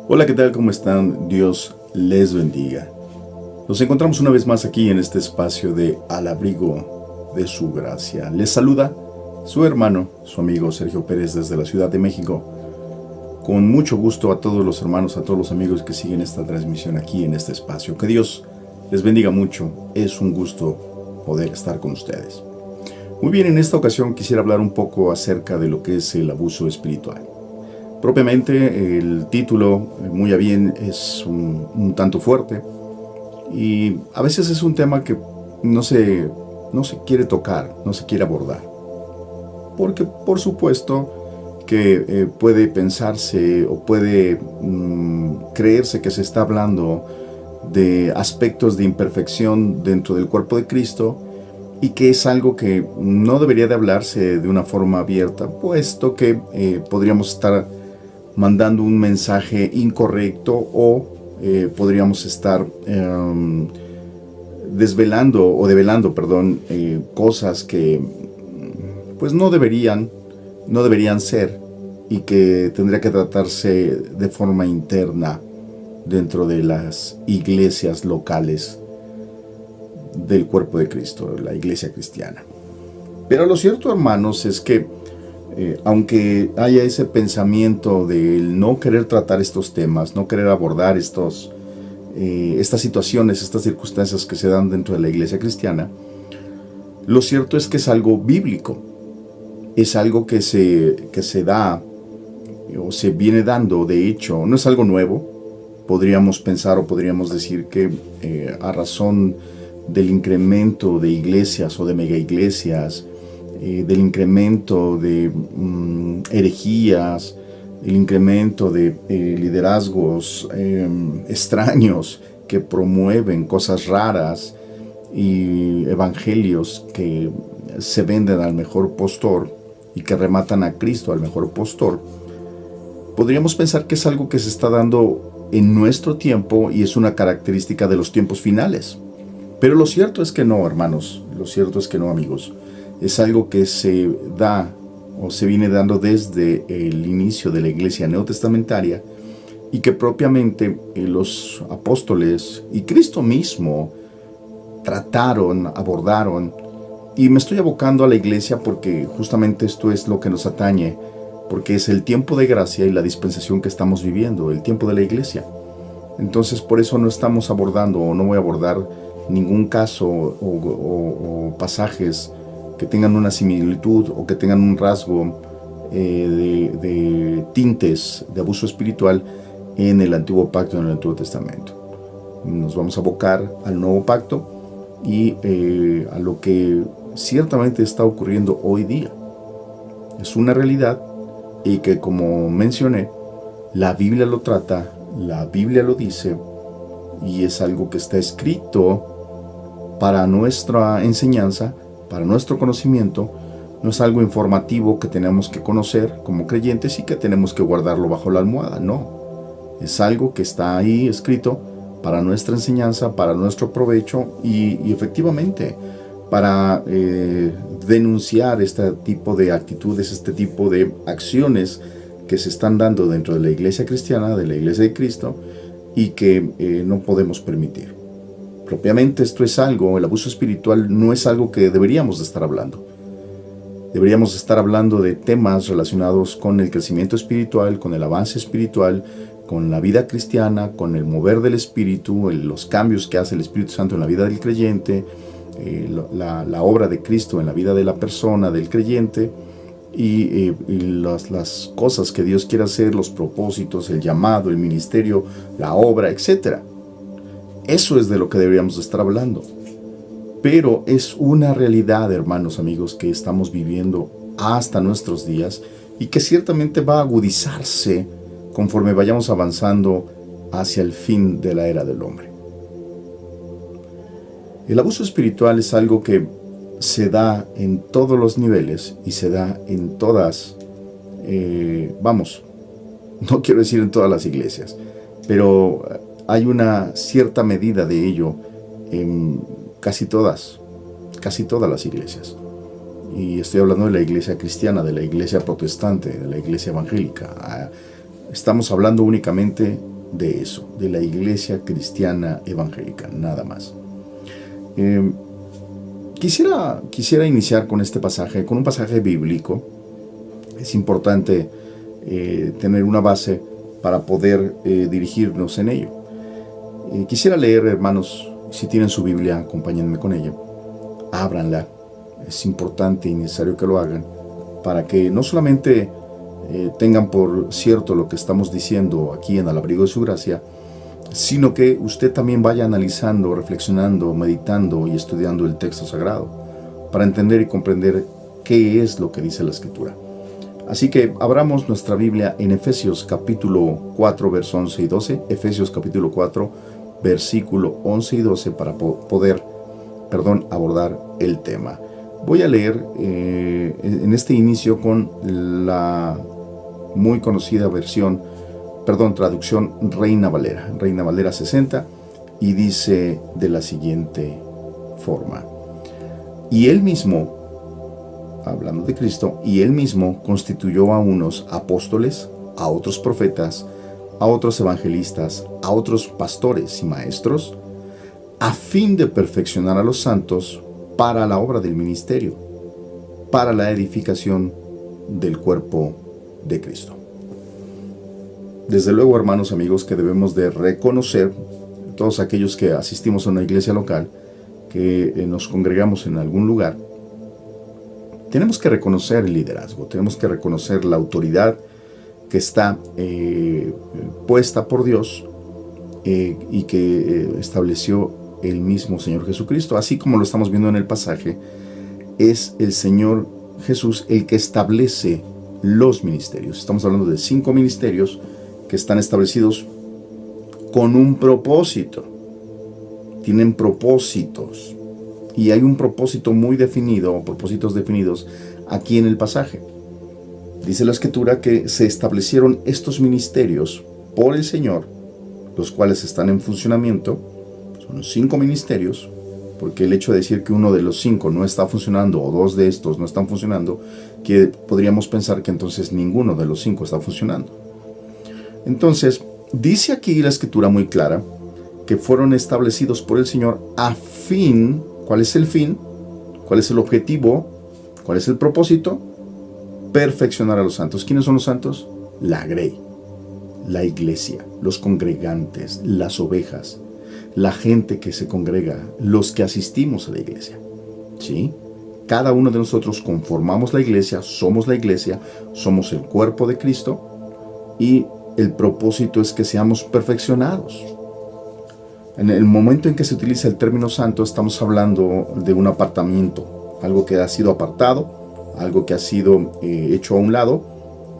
Hola, ¿qué tal? ¿Cómo están? Dios les bendiga. Nos encontramos una vez más aquí en este espacio de Al abrigo de su gracia. Les saluda su hermano, su amigo Sergio Pérez desde la Ciudad de México. Con mucho gusto a todos los hermanos, a todos los amigos que siguen esta transmisión aquí en este espacio. Que Dios les bendiga mucho. Es un gusto poder estar con ustedes. Muy bien, en esta ocasión quisiera hablar un poco acerca de lo que es el abuso espiritual. Propiamente el título, muy a bien, es un tanto fuerte y a veces es un tema que no se quiere tocar, no se quiere abordar. Porque por supuesto que puede pensarse o puede creerse que se está hablando de aspectos de imperfección dentro del cuerpo de Cristo y que es algo que no debería de hablarse de una forma abierta, puesto que podríamos estar mandando un mensaje incorrecto o podríamos estar develando, cosas que pues no deberían ser y que tendría que tratarse de forma interna dentro de las iglesias locales del cuerpo de Cristo, la iglesia cristiana. Pero lo cierto, hermanos, es que aunque haya ese pensamiento de no querer tratar estos temas, no querer abordar estas situaciones, estas circunstancias que se dan dentro de la iglesia cristiana, lo cierto es que es algo bíblico, es algo que se da o se viene dando, de hecho, no es algo nuevo. Podríamos pensar o podríamos decir que a razón del incremento de iglesias o de mega iglesias, del incremento de herejías, el incremento de liderazgos extraños que promueven cosas raras y evangelios que se venden al mejor postor y que rematan a Cristo al mejor postor, podríamos pensar que es algo que se está dando en nuestro tiempo y es una característica de los tiempos finales. Pero lo cierto es que no, hermanos, lo cierto es que no, amigos. Es algo que se da o se viene dando desde el inicio de la iglesia neotestamentaria y que propiamente los apóstoles y Cristo mismo trataron, abordaron. Y me estoy abocando a la iglesia porque justamente esto es lo que nos atañe, porque es el tiempo de gracia y la dispensación que estamos viviendo, el tiempo de la iglesia. Entonces por eso no estamos abordando o no voy a abordar ningún caso o pasajes que tengan una similitud o que tengan un rasgo de tintes de abuso espiritual en el Antiguo Pacto, en el Antiguo Testamento. Nos vamos a abocar al Nuevo Pacto y a lo que ciertamente está ocurriendo hoy día. Es una realidad y que, como mencioné, la Biblia lo trata, la Biblia lo dice y es algo que está escrito para nuestra enseñanza, para nuestro conocimiento. No es algo informativo que tenemos que conocer como creyentes y que tenemos que guardarlo bajo la almohada, no. Es algo que está ahí escrito para nuestra enseñanza, para nuestro provecho y efectivamente para denunciar este tipo de actitudes, este tipo de acciones que se están dando dentro de la iglesia cristiana, de la iglesia de Cristo, y que no podemos permitir. Propiamente esto es algo, el abuso espiritual no es algo que deberíamos de estar hablando. Deberíamos estar hablando de temas relacionados con el crecimiento espiritual, con el avance espiritual, con la vida cristiana, con el mover del Espíritu, los cambios que hace el Espíritu Santo en la vida del creyente, la obra de Cristo en la vida de la persona, del creyente, y las cosas que Dios quiere hacer, los propósitos, el llamado, el ministerio, la obra, etc. Eso es de lo que deberíamos estar hablando. Pero es una realidad, hermanos, amigos, que estamos viviendo hasta nuestros días y que ciertamente va a agudizarse conforme vayamos avanzando hacia el fin de la era del hombre. El abuso espiritual es algo que se da en todos los niveles y se da en todas, no quiero decir en todas las iglesias, pero hay una cierta medida de ello en casi todas las iglesias. Y estoy hablando de la iglesia cristiana, de la iglesia protestante, de la iglesia evangélica. Estamos hablando únicamente de eso, de la iglesia cristiana evangélica, nada más. Quisiera iniciar con este pasaje, con un pasaje bíblico. Es importante tener una base para poder dirigirnos en ello. Quisiera leer, hermanos, si tienen su Biblia, acompáñenme con ella. Ábranla. Es importante y necesario que lo hagan para que no solamente tengan por cierto lo que estamos diciendo aquí en Al Abrigo de Su Gracia, sino que usted también vaya analizando, reflexionando, meditando y estudiando el texto sagrado para entender y comprender qué es lo que dice la Escritura. Así que abramos nuestra Biblia en Efesios capítulo 4, versos 11 y 12, Efesios capítulo 4, versículo 11 y 12 para poder abordar el tema. Voy a leer en este inicio con la muy conocida traducción Reina Valera 60, y dice de la siguiente forma: y él mismo, hablando de Cristo, y él mismo constituyó a unos apóstoles, a otros profetas, a otros evangelistas, a otros pastores y maestros, a fin de perfeccionar a los santos para la obra del ministerio, para la edificación del cuerpo de Cristo. Desde luego, hermanos, amigos, que debemos de reconocer, todos aquellos que asistimos a una iglesia local, que nos congregamos en algún lugar, tenemos que reconocer el liderazgo, tenemos que reconocer la autoridad que está puesta por Dios y que estableció el mismo Señor Jesucristo. Así como lo estamos viendo en el pasaje, es el Señor Jesús el que establece los ministerios. Estamos hablando de 5 ministerios que están establecidos con un propósito. Tienen propósitos. Y hay un propósito muy definido, o propósitos definidos, aquí en el pasaje. Dice la Escritura que se establecieron estos ministerios por el Señor, los cuales están en funcionamiento. Son 5 ministerios, porque el hecho de decir que uno de los 5 no está funcionando, o 2 de estos no están funcionando, que podríamos pensar que entonces ninguno de los 5 está funcionando. Entonces, dice aquí la Escritura muy clara, que fueron establecidos por el Señor a fin. ¿Cuál es el fin? ¿Cuál es el objetivo? ¿Cuál es el propósito? Perfeccionar a los santos. ¿Quiénes son los santos? La grey, la iglesia, los congregantes, las ovejas, la gente que se congrega, los que asistimos a la iglesia. ¿Sí? Cada uno de nosotros conformamos la iglesia, somos el cuerpo de Cristo, y el propósito es que seamos perfeccionados. En el momento en que se utiliza el término santo, estamos hablando de un apartamiento, algo que ha sido apartado, algo que ha sido hecho a un lado,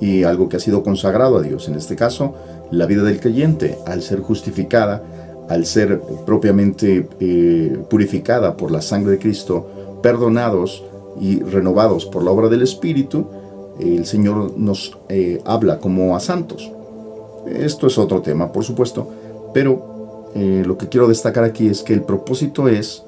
y algo que ha sido consagrado a Dios. En este caso, la vida del creyente, al ser justificada, al ser propiamente purificada por la sangre de Cristo, perdonados y renovados por la obra del Espíritu, el Señor nos habla como a santos. Esto es otro tema, por supuesto, pero lo que quiero destacar aquí es que el propósito es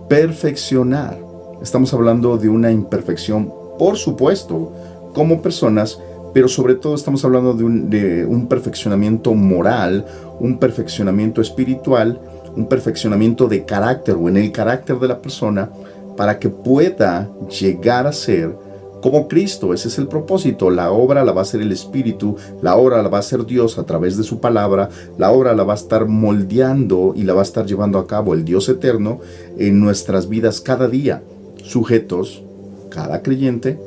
perfeccionar. Estamos hablando de una imperfección, por supuesto, como personas, pero sobre todo estamos hablando de un perfeccionamiento moral, un perfeccionamiento espiritual, un perfeccionamiento de carácter, o en el carácter de la persona, para que pueda llegar a ser como Cristo. Ese es el propósito. La obra la va a hacer el Espíritu, la obra la va a hacer Dios a través de su palabra, la obra la va a estar moldeando y la va a estar llevando a cabo el Dios eterno en nuestras vidas cada día, sujetos, cada creyente,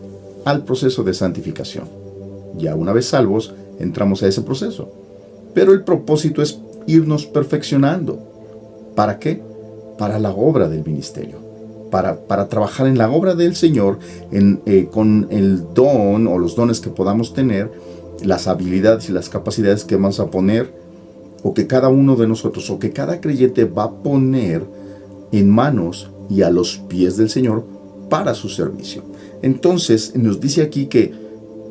al proceso de santificación. Ya una vez salvos, entramos a ese proceso. Pero el propósito es irnos perfeccionando. ¿Para qué? Para la obra del ministerio. Para trabajar en la obra del Señor, con el don o los dones que podamos tener, las habilidades y las capacidades que vamos a poner, o que cada uno de nosotros, o que cada creyente va a poner en manos y a los pies del Señor para su servicio. Entonces, nos dice aquí que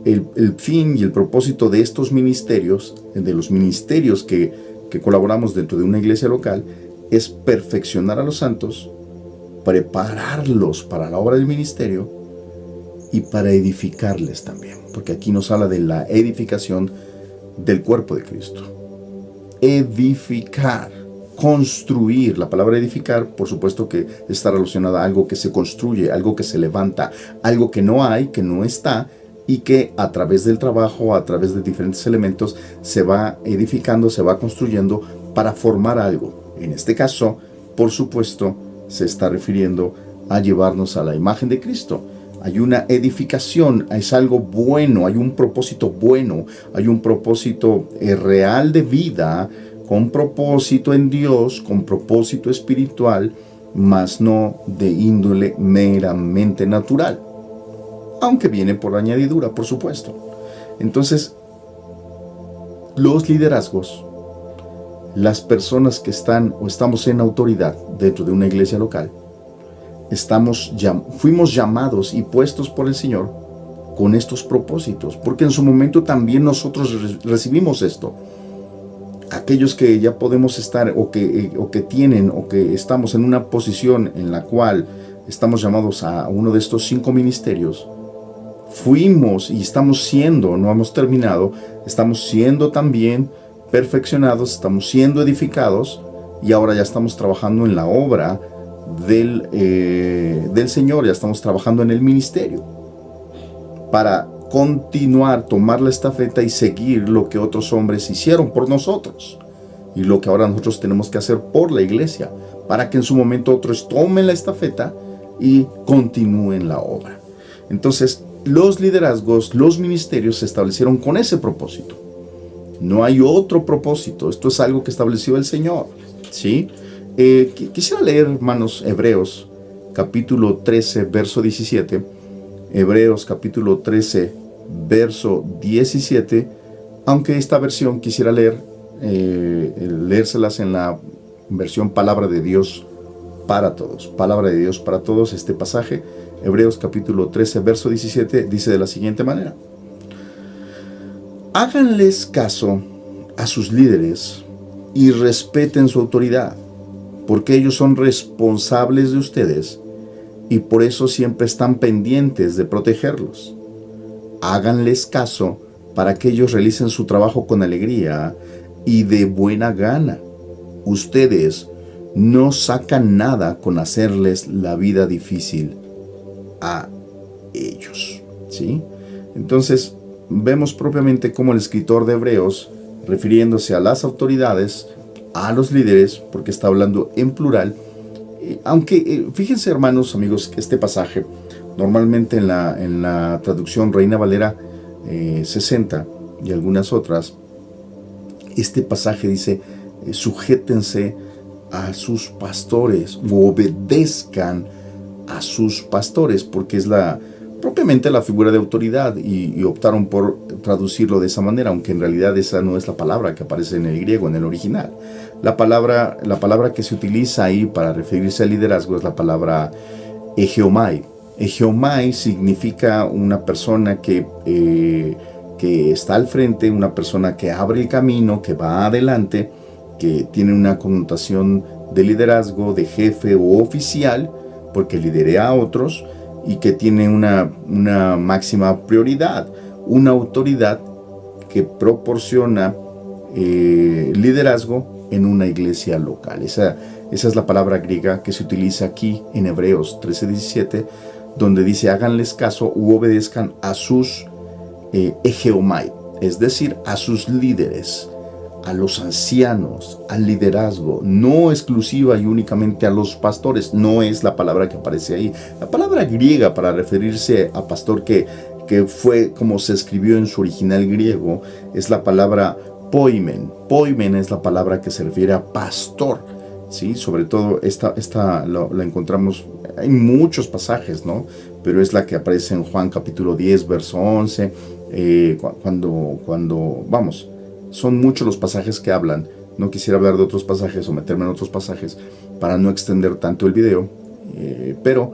el fin y el propósito de estos ministerios, de los ministerios que colaboramos dentro de una iglesia local, es perfeccionar a los santos, prepararlos para la obra del ministerio y para edificarles también, porque aquí nos habla de la edificación del cuerpo de Cristo. edificar, construir. La palabra edificar, por supuesto que está relacionada a algo que se construye, algo que se levanta, algo que no hay, que no está, y que a través del trabajo, a través de diferentes elementos, se va edificando, se va construyendo para formar algo. En este caso, por supuesto, se está refiriendo a llevarnos a la imagen de Cristo. Hay una edificación, es algo bueno, hay un propósito bueno, hay un propósito real de vida, con propósito en Dios, con propósito espiritual, mas no de índole meramente natural, aunque viene por añadidura, por supuesto. Entonces, los liderazgos, las personas que están o estamos en autoridad dentro de una iglesia local, fuimos llamados y puestos por el Señor con estos propósitos, porque en su momento también nosotros recibimos esto. Aquellos que ya podemos estar o que tienen o que estamos en una posición en la cual estamos llamados a uno de estos 5 ministerios, fuimos y estamos siendo, no hemos terminado, estamos siendo también perfeccionados, estamos siendo edificados, y ahora ya estamos trabajando en la obra del Señor, ya estamos trabajando en el ministerio para continuar, tomar la estafeta y seguir lo que otros hombres hicieron por nosotros y lo que ahora nosotros tenemos que hacer por la iglesia, para que en su momento otros tomen la estafeta y continúen la obra. Entonces, los liderazgos, los ministerios se establecieron con ese propósito. No hay otro propósito. Esto es algo que estableció el Señor, ¿sí? Quisiera leer, hermanos, Hebreos, capítulo 13, verso 17. Hebreos, capítulo 13, verso 17. Aunque esta versión quisiera leérselas en la versión Palabra de Dios para Todos. Palabra de Dios para Todos, este pasaje. Hebreos, capítulo 13, verso 17, dice de la siguiente manera: háganles caso a sus líderes y respeten su autoridad, porque ellos son responsables de ustedes y por eso siempre están pendientes de protegerlos. Háganles caso para que ellos realicen su trabajo con alegría y de buena gana. Ustedes no sacan nada con hacerles la vida difícil a ellos, ¿sí? Entonces, vemos propiamente cómo el escritor de Hebreos, refiriéndose a las autoridades, a los líderes, porque está hablando en plural, aunque fíjense, hermanos, amigos, que este pasaje, normalmente en la traducción Reina Valera 60 y algunas otras, este pasaje dice, sujétense a sus pastores, o obedezcan a sus pastores, porque es propiamente la figura de autoridad, y optaron por traducirlo de esa manera, aunque en realidad esa no es la palabra que aparece en el griego, en el original. La palabra que se utiliza ahí para referirse al liderazgo es la palabra egeomai. Egeomai significa una persona que está al frente, una persona que abre el camino, que va adelante, que tiene una connotación de liderazgo, de jefe o oficial, porque lidera a otros, y que tiene una máxima prioridad, una autoridad que proporciona liderazgo en una iglesia local. Esa es la palabra griega que se utiliza aquí en Hebreos 13:17, donde dice: háganles caso u obedezcan a sus egeomai, es decir, a sus líderes, a los ancianos, al liderazgo, no exclusiva y únicamente a los pastores. No es la palabra que aparece ahí. La palabra griega para referirse a pastor, que fue como se escribió en su original griego, es la palabra poimen. Poimen es la palabra que se refiere a pastor, ¿sí? Sobre todo esta la encontramos en muchos pasajes, ¿no? Pero es la que aparece en Juan capítulo 10, verso 11, vamos, son muchos los pasajes que hablan. No quisiera hablar de otros pasajes o meterme en otros pasajes para no extender tanto el video, pero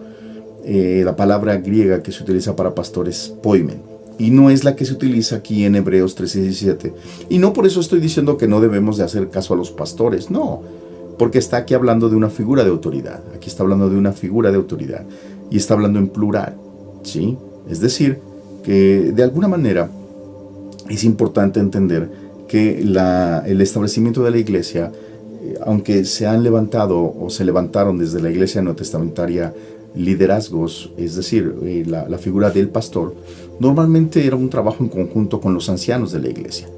la palabra griega que se utiliza para pastor es poimen, y no es la que se utiliza aquí en Hebreos 13:17. Y no por eso estoy diciendo que no debemos de hacer caso a los pastores, no, porque está aquí hablando de una figura de autoridad. Aquí está hablando de una figura de autoridad y está hablando en plural, ¿sí? Es decir, que de alguna manera es importante entender que el establecimiento de la iglesia, aunque se han levantado o se levantaron desde la iglesia neotestamentaria liderazgos, es decir, la figura del pastor, normalmente era un trabajo en conjunto con los ancianos de la iglesia.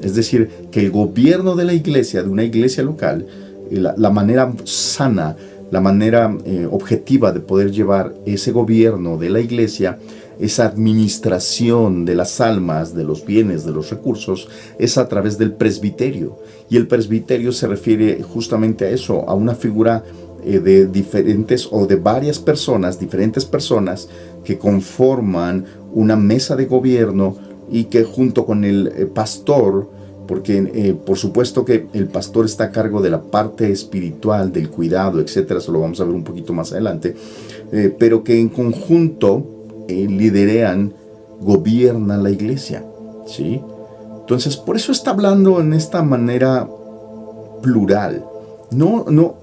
Es decir, que el gobierno de la iglesia, de una iglesia local, la manera sana, la manera objetiva de poder llevar ese gobierno de la iglesia, esa administración de las almas, de los bienes, de los recursos, es a través del presbiterio. Y el presbiterio se refiere justamente a eso, a una figura de diferentes o de varias personas, diferentes personas que conforman una mesa de gobierno y que junto con el pastor, porque por supuesto que el pastor está a cargo de la parte espiritual, del cuidado, etcétera, eso lo vamos a ver un poquito más adelante, pero que en conjunto liderean, gobiernan la iglesia, ¿sí? Entonces, por eso está hablando en esta manera plural. No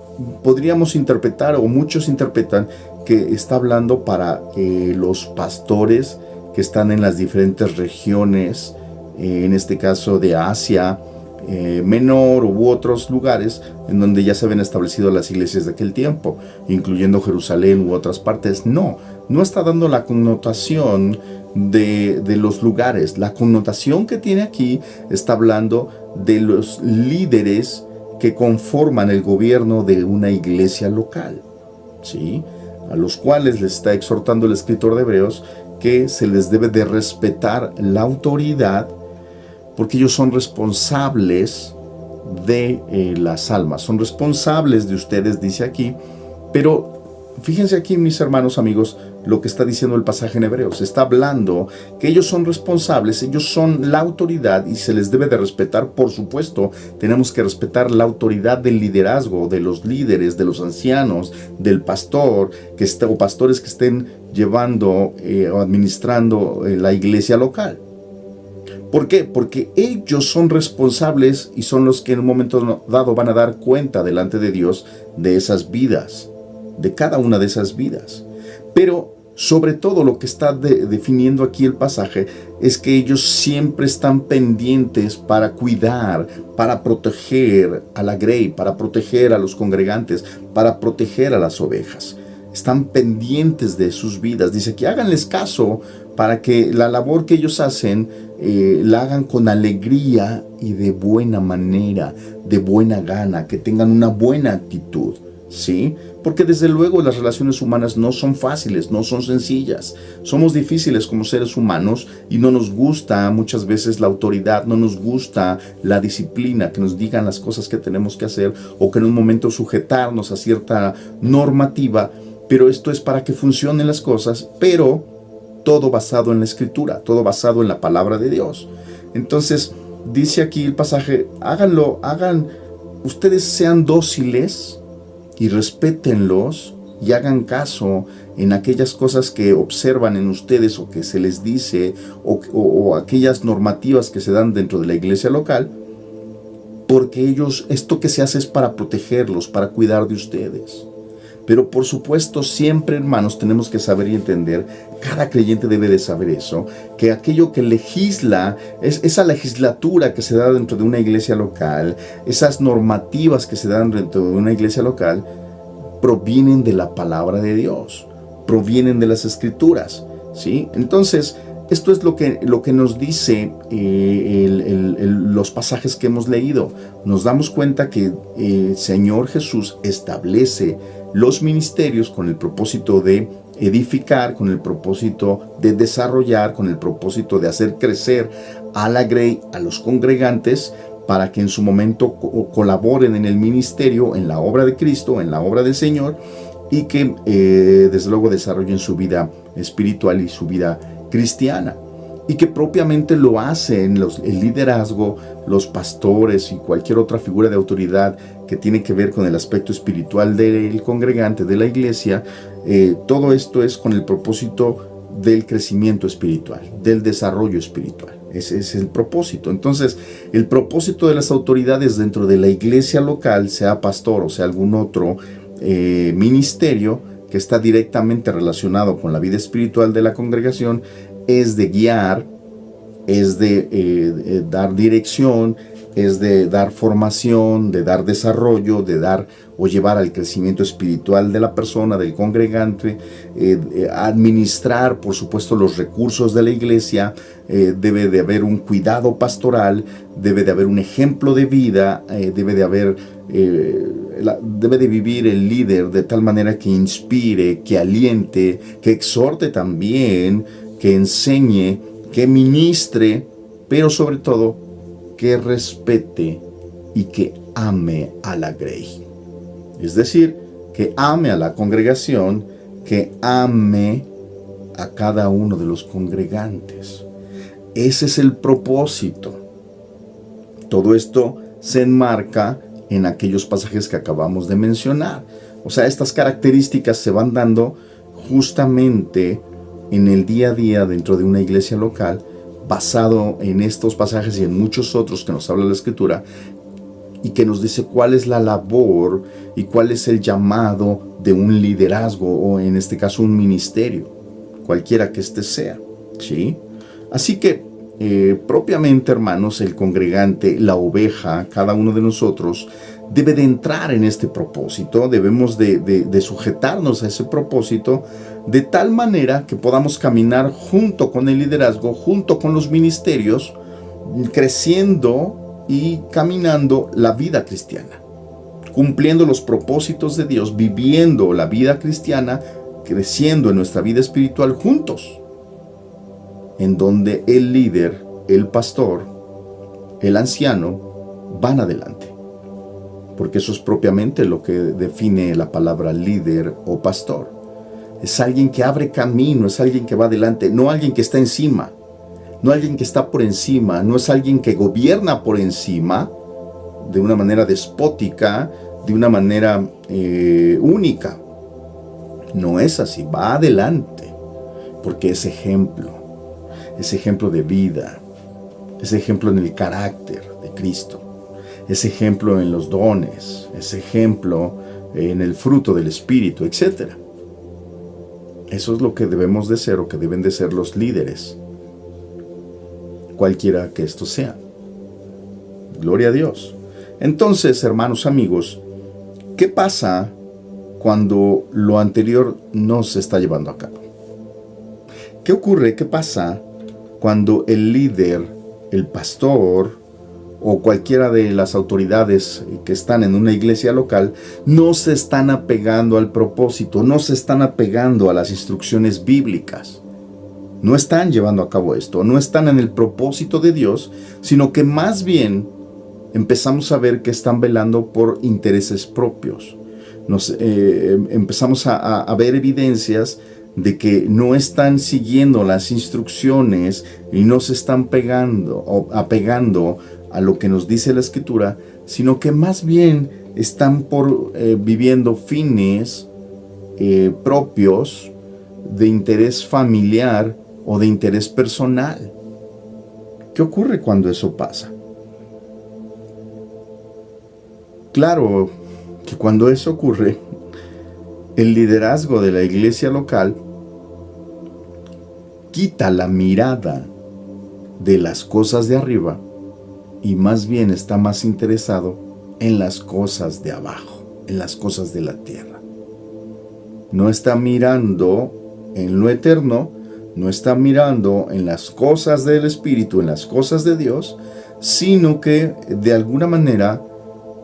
podríamos interpretar, o muchos interpretan, que está hablando para los pastores que están en las diferentes regiones, en este caso de Asia Menor u otros lugares en donde ya se habían establecido las iglesias de aquel tiempo, incluyendo Jerusalén u otras partes. No está dando la connotación de los lugares. La connotación que tiene aquí está hablando de los líderes que conforman el gobierno de una iglesia local, ¿sí? A los cuales les está exhortando el escritor de Hebreos que se les debe de respetar la autoridad, porque ellos son responsables de las almas, son responsables de ustedes, dice aquí. Pero fíjense aquí, mis hermanos, amigos, lo que está diciendo el pasaje en Hebreos. Está hablando que ellos son responsables, ellos son la autoridad y se les debe de respetar. Por supuesto, tenemos que respetar la autoridad del liderazgo, de los líderes, de los ancianos, del pastor, o pastores que estén llevando o administrando la iglesia local. ¿Por qué? Porque ellos son responsables y son los que en un momento dado van a dar cuenta delante de Dios de esas vidas, de cada una de esas vidas. Pero sobre todo lo que está definiendo aquí el pasaje es que ellos siempre están pendientes para cuidar, para proteger a la grey, para proteger a los congregantes, para proteger a las ovejas. Están pendientes de sus vidas. Dice que háganles caso para que la labor que ellos hacen la hagan con alegría y de buena manera, de buena gana, que tengan una buena actitud, ¿sí? Porque desde luego las relaciones humanas no son fáciles, no son sencillas. Somos difíciles como seres humanos y no nos gusta muchas veces la autoridad, no nos gusta la disciplina, que nos digan las cosas que tenemos que hacer o que en un momento sujetarnos a cierta normativa. Pero esto es para que funcionen las cosas, pero todo basado en la Escritura, todo basado en la palabra de Dios. Entonces, dice aquí el pasaje, ustedes sean dóciles y respétenlos y hagan caso en aquellas cosas que observan en ustedes o que se les dice o aquellas normativas que se dan dentro de la iglesia local, porque esto que se hace es para protegerlos, para cuidar de ustedes. Pero por supuesto, siempre, hermanos, tenemos que saber y entender, cada creyente debe de saber eso, que aquello que legisla, esa legislatura que se da dentro de una iglesia local, esas normativas que se dan dentro de una iglesia local, provienen de la palabra de Dios, provienen de las Escrituras, ¿sí? Entonces, esto es lo que nos dice los pasajes que hemos leído. Nos damos cuenta que el Señor Jesús establece los ministerios con el propósito de edificar, con el propósito de desarrollar, con el propósito de hacer crecer a la grey, a los congregantes, para que en su momento colaboren en el ministerio, en la obra de Cristo, en la obra del Señor, y que desde luego desarrollen su vida espiritual y su vida cristiana, y que propiamente lo hacen el liderazgo, los pastores y cualquier otra figura de autoridad que tiene que ver con el aspecto espiritual del congregante, de la iglesia. Todo esto es con el propósito del crecimiento espiritual, del desarrollo espiritual. Ese es el propósito. Entonces, el propósito de las autoridades dentro de la iglesia local, sea pastor o sea algún otro ministerio que está directamente relacionado con la vida espiritual de la congregación, es de guiar, es de dar dirección, es de dar formación, de dar desarrollo, de dar o llevar al crecimiento espiritual de la persona, del congregante, administrar, por supuesto, los recursos de la iglesia, debe de haber un cuidado pastoral, debe de haber un ejemplo de vida, debe de vivir el líder de tal manera que inspire, que aliente, que exhorte también, que enseñe, que ministre, pero sobre todo que respete y que ame a la grey. Es decir, que ame a la congregación, que ame a cada uno de los congregantes. Ese es el propósito. Todo esto se enmarca en aquellos pasajes que acabamos de mencionar. O sea, estas características se van dando justamente en el día a día dentro de una iglesia local, basado en estos pasajes y en muchos otros que nos habla la Escritura, y que nos dice cuál es la labor y cuál es el llamado de un liderazgo, o en este caso un ministerio, cualquiera que éste sea, ¿sí? Así que, propiamente, hermanos, el congregante, la oveja, cada uno de nosotros, debe de entrar en este propósito, debemos de sujetarnos a ese propósito, de tal manera que podamos caminar junto con el liderazgo, junto con los ministerios, creciendo y caminando la vida cristiana, cumpliendo los propósitos de Dios, viviendo la vida cristiana, creciendo en nuestra vida espiritual juntos, en donde el líder, el pastor, el anciano van adelante. Porque eso es propiamente lo que define la palabra líder o pastor. Es alguien que abre camino, es alguien que va adelante, no alguien que está encima, no alguien que está por encima, no es alguien que gobierna por encima de una manera despótica, de una manera única. No es así, va adelante, porque es ejemplo de vida, es ejemplo en el carácter de Cristo. Es ejemplo en los dones, es ejemplo en el fruto del Espíritu, etc. Eso es lo que debemos de ser, o que deben de ser los líderes, cualquiera que esto sea. Gloria a Dios. Entonces, hermanos, amigos, ¿qué pasa cuando lo anterior no se está llevando a cabo? ¿Qué ocurre? ¿Qué pasa cuando el líder, el pastor, o cualquiera de las autoridades que están en una iglesia local no se están apegando al propósito, no se están apegando a las instrucciones bíblicas? No están llevando a cabo esto, no están en el propósito de Dios, sino que más bien empezamos a ver que están velando por intereses propios. Empezamos a ver evidencias de que no están siguiendo las instrucciones y no se están apegando a lo que nos dice la Escritura, sino que más bien están viviendo fines propios de interés familiar o de interés personal. ¿Qué ocurre cuando eso pasa? Claro que cuando eso ocurre, el liderazgo de la iglesia local quita la mirada de las cosas de arriba y más bien está más interesado en las cosas de abajo, en las cosas de la tierra. No está mirando en lo eterno, no está mirando en las cosas del Espíritu, en las cosas de Dios, sino que de alguna manera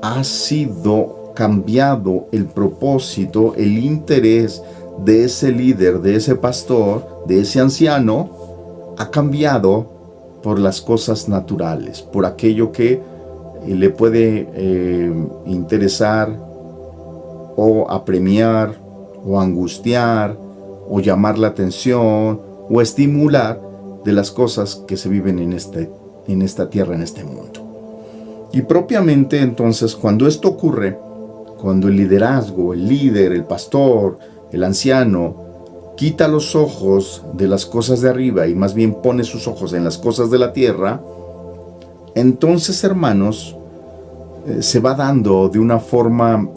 ha sido cambiado el propósito, el interés de ese líder, de ese pastor, de ese anciano, ha cambiado por las cosas naturales, por aquello que le puede interesar o apremiar o angustiar o llamar la atención o estimular de las cosas que se viven en esta tierra, en este mundo. Y propiamente entonces, cuando esto ocurre, cuando el liderazgo, el líder, el pastor, el anciano quita los ojos de las cosas de arriba y más bien pone sus ojos en las cosas de la tierra, entonces, hermanos, se va dando de una forma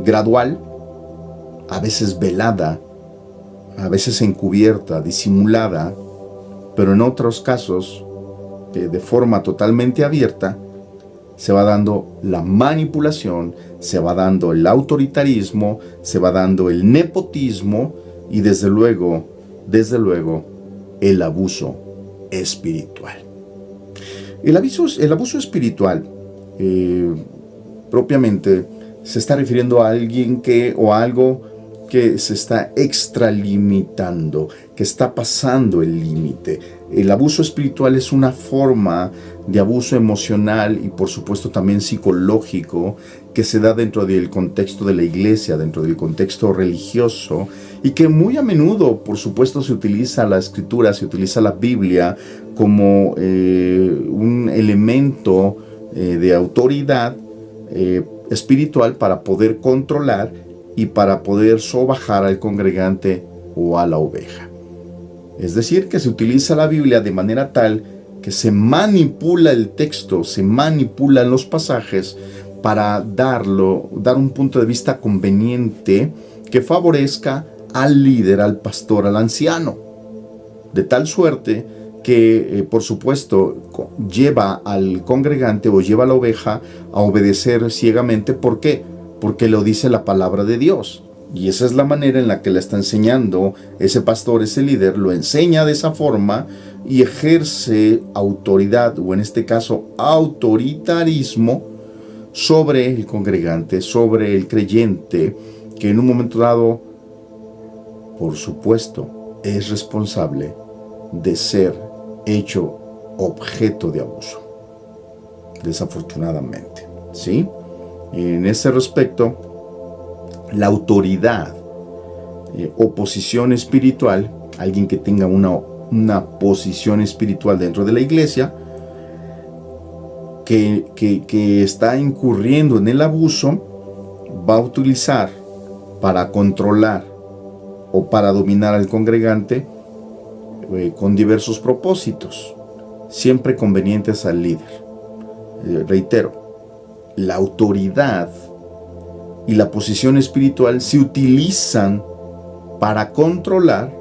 gradual, a veces velada, a veces encubierta, disimulada, pero en otros casos de forma totalmente abierta, se va dando la manipulación, se va dando el autoritarismo, se va dando el nepotismo y desde luego, el abuso espiritual. El abuso espiritual propiamente se está refiriendo a alguien o a algo que se está extralimitando, que está pasando el límite. El abuso espiritual es una forma de abuso emocional y por supuesto también psicológico que se da dentro del contexto de la iglesia, dentro del contexto religioso, y que muy a menudo, por supuesto, se utiliza la escritura, se utiliza la Biblia como un elemento de autoridad espiritual para poder controlar y para poder sobajar al congregante o a la oveja. Es decir, que se utiliza la Biblia de manera tal que se manipula el texto, se manipulan los pasajes para dar un punto de vista conveniente que favorezca al líder, al pastor, al anciano. De tal suerte que, por supuesto, lleva al congregante o lleva a la oveja a obedecer ciegamente. ¿Por qué? Porque lo dice la palabra de Dios. Y esa es la manera en la que le está enseñando ese pastor, ese líder, lo enseña de esa forma y ejerce autoridad, o en este caso autoritarismo, sobre el congregante, sobre el creyente, que en un momento dado, por supuesto, es responsable de ser hecho objeto de abuso, desafortunadamente, ¿sí? En ese respecto, la autoridad o posición espiritual, alguien que tenga una posición espiritual dentro de la iglesia, que está incurriendo en el abuso, va a utilizar para controlar o para dominar al congregante con diversos propósitos, siempre convenientes al líder. Reitero, la autoridad y la posición espiritual se utilizan para controlar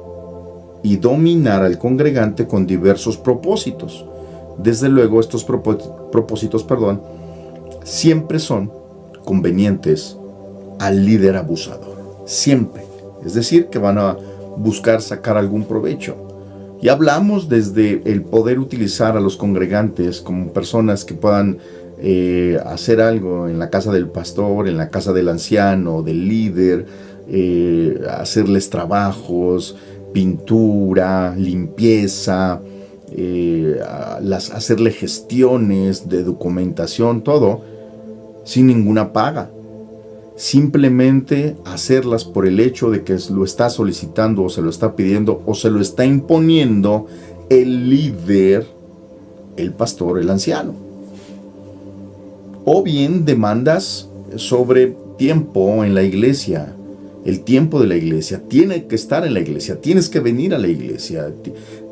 y dominar al congregante con diversos propósitos. Desde luego, estos propósitos, siempre son convenientes al líder abusador. Siempre. Es decir, que van a buscar sacar algún provecho. Y hablamos desde el poder utilizar a los congregantes como personas que puedan hacer algo en la casa del pastor, en la casa del anciano, del líder, hacerles trabajos, pintura, limpieza, hacerle gestiones de documentación, todo, sin ninguna paga. Simplemente hacerlas por el hecho de que lo está solicitando o se lo está pidiendo o se lo está imponiendo el líder, el pastor, el anciano. O bien demandas sobre tiempo en la iglesia. El tiempo de la iglesia, tiene que estar en la iglesia, tienes que venir a la iglesia,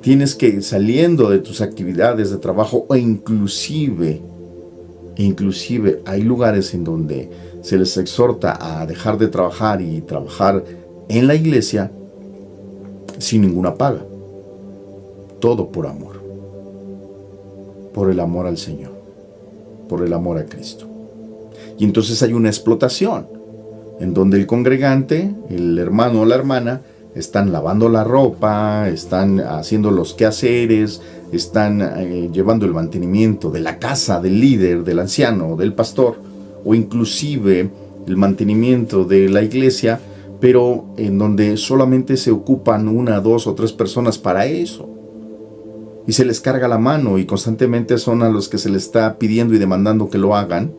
tienes que saliendo de tus actividades de trabajo, o inclusive hay lugares en donde se les exhorta a dejar de trabajar y trabajar en la iglesia sin ninguna paga. Todo por amor. Por el amor al Señor. Por el amor a Cristo. Y entonces hay una explotación en donde el congregante, el hermano o la hermana, están lavando la ropa, están haciendo los quehaceres, están llevando el mantenimiento de la casa del líder, del anciano, del pastor, o inclusive el mantenimiento de la iglesia, pero en donde solamente se ocupan 1, 2 o 3 personas para eso. Y se les carga la mano y constantemente son a los que se les está pidiendo y demandando que lo hagan,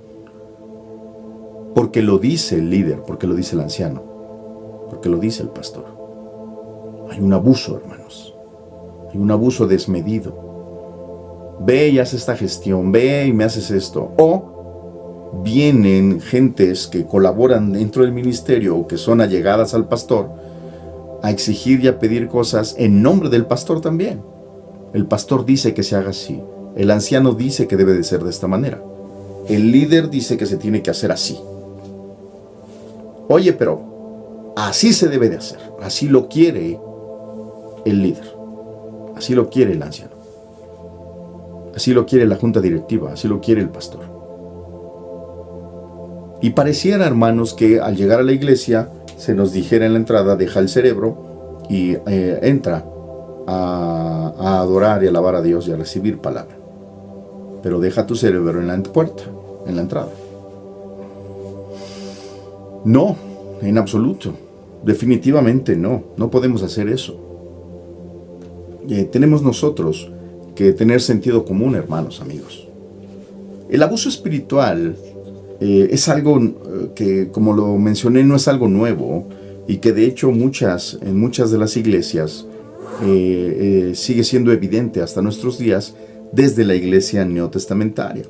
porque lo dice el líder, porque lo dice el anciano, porque lo dice el pastor. Hay un abuso, hermanos. Hay un abuso desmedido. Ve y haz esta gestión, ve y me haces esto. O vienen gentes que colaboran dentro del ministerio o que son allegadas al pastor a exigir y a pedir cosas en nombre del pastor también. El pastor dice que se haga así. El anciano dice que debe de ser de esta manera. El líder dice que se tiene que hacer así. Oye, pero así se debe de hacer. Así lo quiere el líder. Así lo quiere el anciano. Así lo quiere la junta directiva. Así lo quiere el pastor. Y pareciera, hermanos, que al llegar a la iglesia se nos dijera en la entrada: deja el cerebro y entra a adorar y alabar a Dios y a recibir palabra. Pero deja tu cerebro en la puerta, en la entrada. No, en absoluto. Definitivamente no. No podemos hacer eso. Tenemos nosotros que tener sentido común, hermanos, amigos. El abuso espiritual es algo que, como lo mencioné, no es algo nuevo, y que de hecho en muchas de las iglesias sigue siendo evidente hasta nuestros días, desde la iglesia neotestamentaria.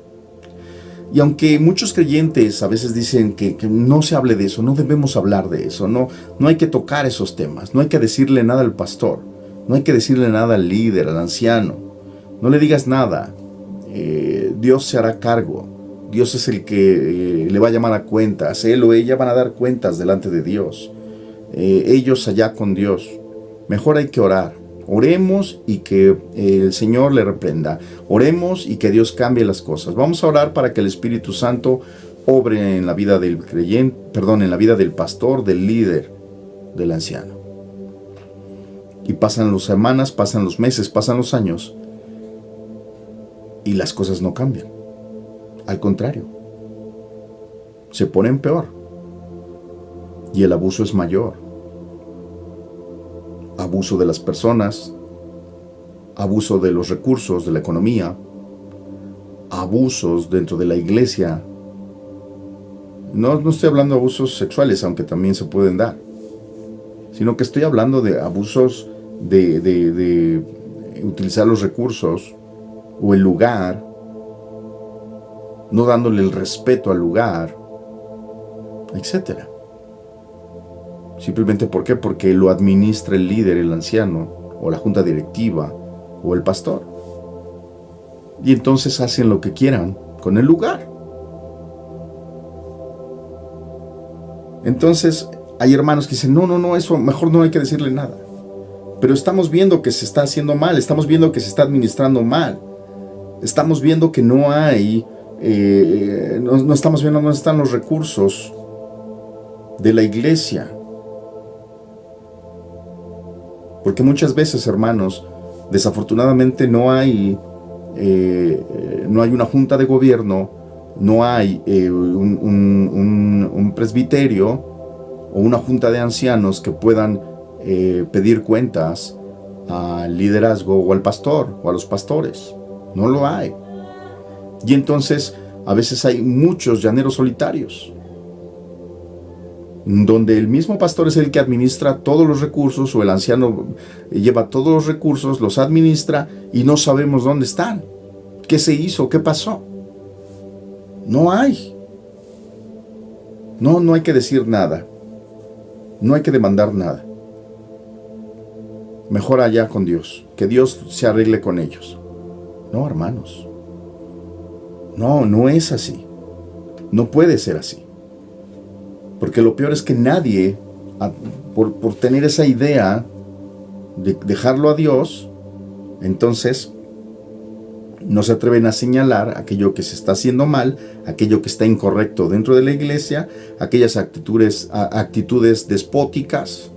Y aunque muchos creyentes a veces dicen que no se hable de eso, no debemos hablar de eso, no hay que tocar esos temas, no hay que decirle nada al pastor, no hay que decirle nada al líder, al anciano, no le digas nada, Dios se hará cargo, Dios es el que le va a llamar a cuentas, él o ella van a dar cuentas delante de Dios, ellos allá con Dios. Mejor hay que orar. Oremos y que el Señor le reprenda. Oremos y que Dios cambie las cosas. Vamos a orar para que el Espíritu Santo obre en la vida del creyente, en la vida del pastor, del líder, del anciano. Y pasan las semanas, pasan los meses, pasan los años, y las cosas no cambian. Al contrario, se ponen peor. Y el abuso es mayor. Abuso de las personas, abuso de los recursos, de la economía, abusos dentro de la iglesia. No estoy hablando de abusos sexuales, aunque también se pueden dar, sino que estoy hablando de abusos de utilizar los recursos o el lugar, no dándole el respeto al lugar, etcétera. Simplemente, ¿por qué? Porque lo administra el líder, el anciano, o la junta directiva, o el pastor. Y entonces hacen lo que quieran con el lugar. Entonces, hay hermanos que dicen, no, eso mejor no hay que decirle nada. Pero estamos viendo que se está haciendo mal, estamos viendo que se está administrando mal. Estamos viendo que no hay, no estamos viendo dónde están los recursos de la iglesia. Porque muchas veces, hermanos, desafortunadamente no hay una junta de gobierno, no hay un presbiterio o una junta de ancianos que puedan pedir cuentas al liderazgo o al pastor o a los pastores. No lo hay. Y entonces a veces hay muchos llaneros solitarios, donde el mismo pastor es el que administra todos los recursos, o el anciano lleva todos los recursos, los administra, y no sabemos dónde están, qué se hizo, qué pasó. No hay. No hay que decir nada. No hay que demandar nada. Mejor allá con Dios, que Dios se arregle con ellos. No, hermanos. No es así. No puede ser así. Porque lo peor es que nadie, por tener esa idea de dejarlo a Dios, entonces no se atreven a señalar aquello que se está haciendo mal, aquello que está incorrecto dentro de la iglesia, aquellas actitudes despóticas,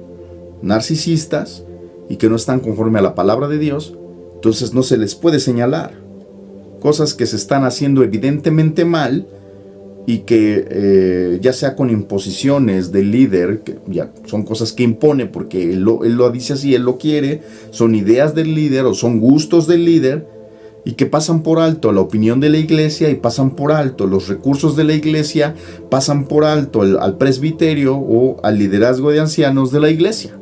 narcisistas, y que no están conforme a la palabra de Dios. Entonces no se les puede señalar cosas que se están haciendo evidentemente mal, y que ya sea con imposiciones del líder, que ya son cosas que impone porque él lo dice así, él lo quiere, son ideas del líder o son gustos del líder, y que pasan por alto la opinión de la iglesia, y pasan por alto los recursos de la iglesia, pasan por alto al presbiterio o al liderazgo de ancianos de la iglesia.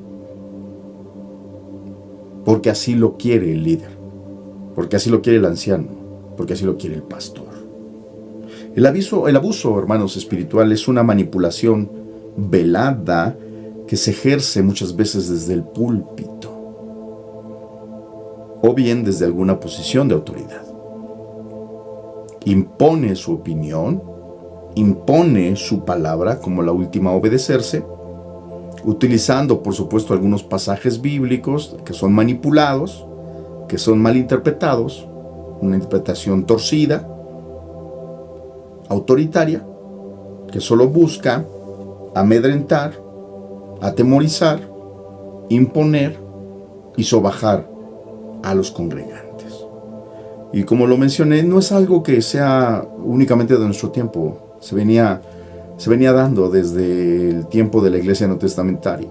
Porque así lo quiere el líder, porque así lo quiere el anciano, porque así lo quiere el pastor. El abuso, hermanos, espiritual es una manipulación velada que se ejerce muchas veces desde el púlpito, o bien desde alguna posición de autoridad. Impone su opinión, impone su palabra como la última a obedecerse, utilizando, por supuesto, algunos pasajes bíblicos que son manipulados, que son malinterpretados, una interpretación torcida, autoritaria, que solo busca amedrentar, atemorizar, imponer y sobajar a los congregantes. Y como lo mencioné, no es algo que sea únicamente de nuestro tiempo. Se venía dando desde el tiempo de la iglesia neotestamentaria.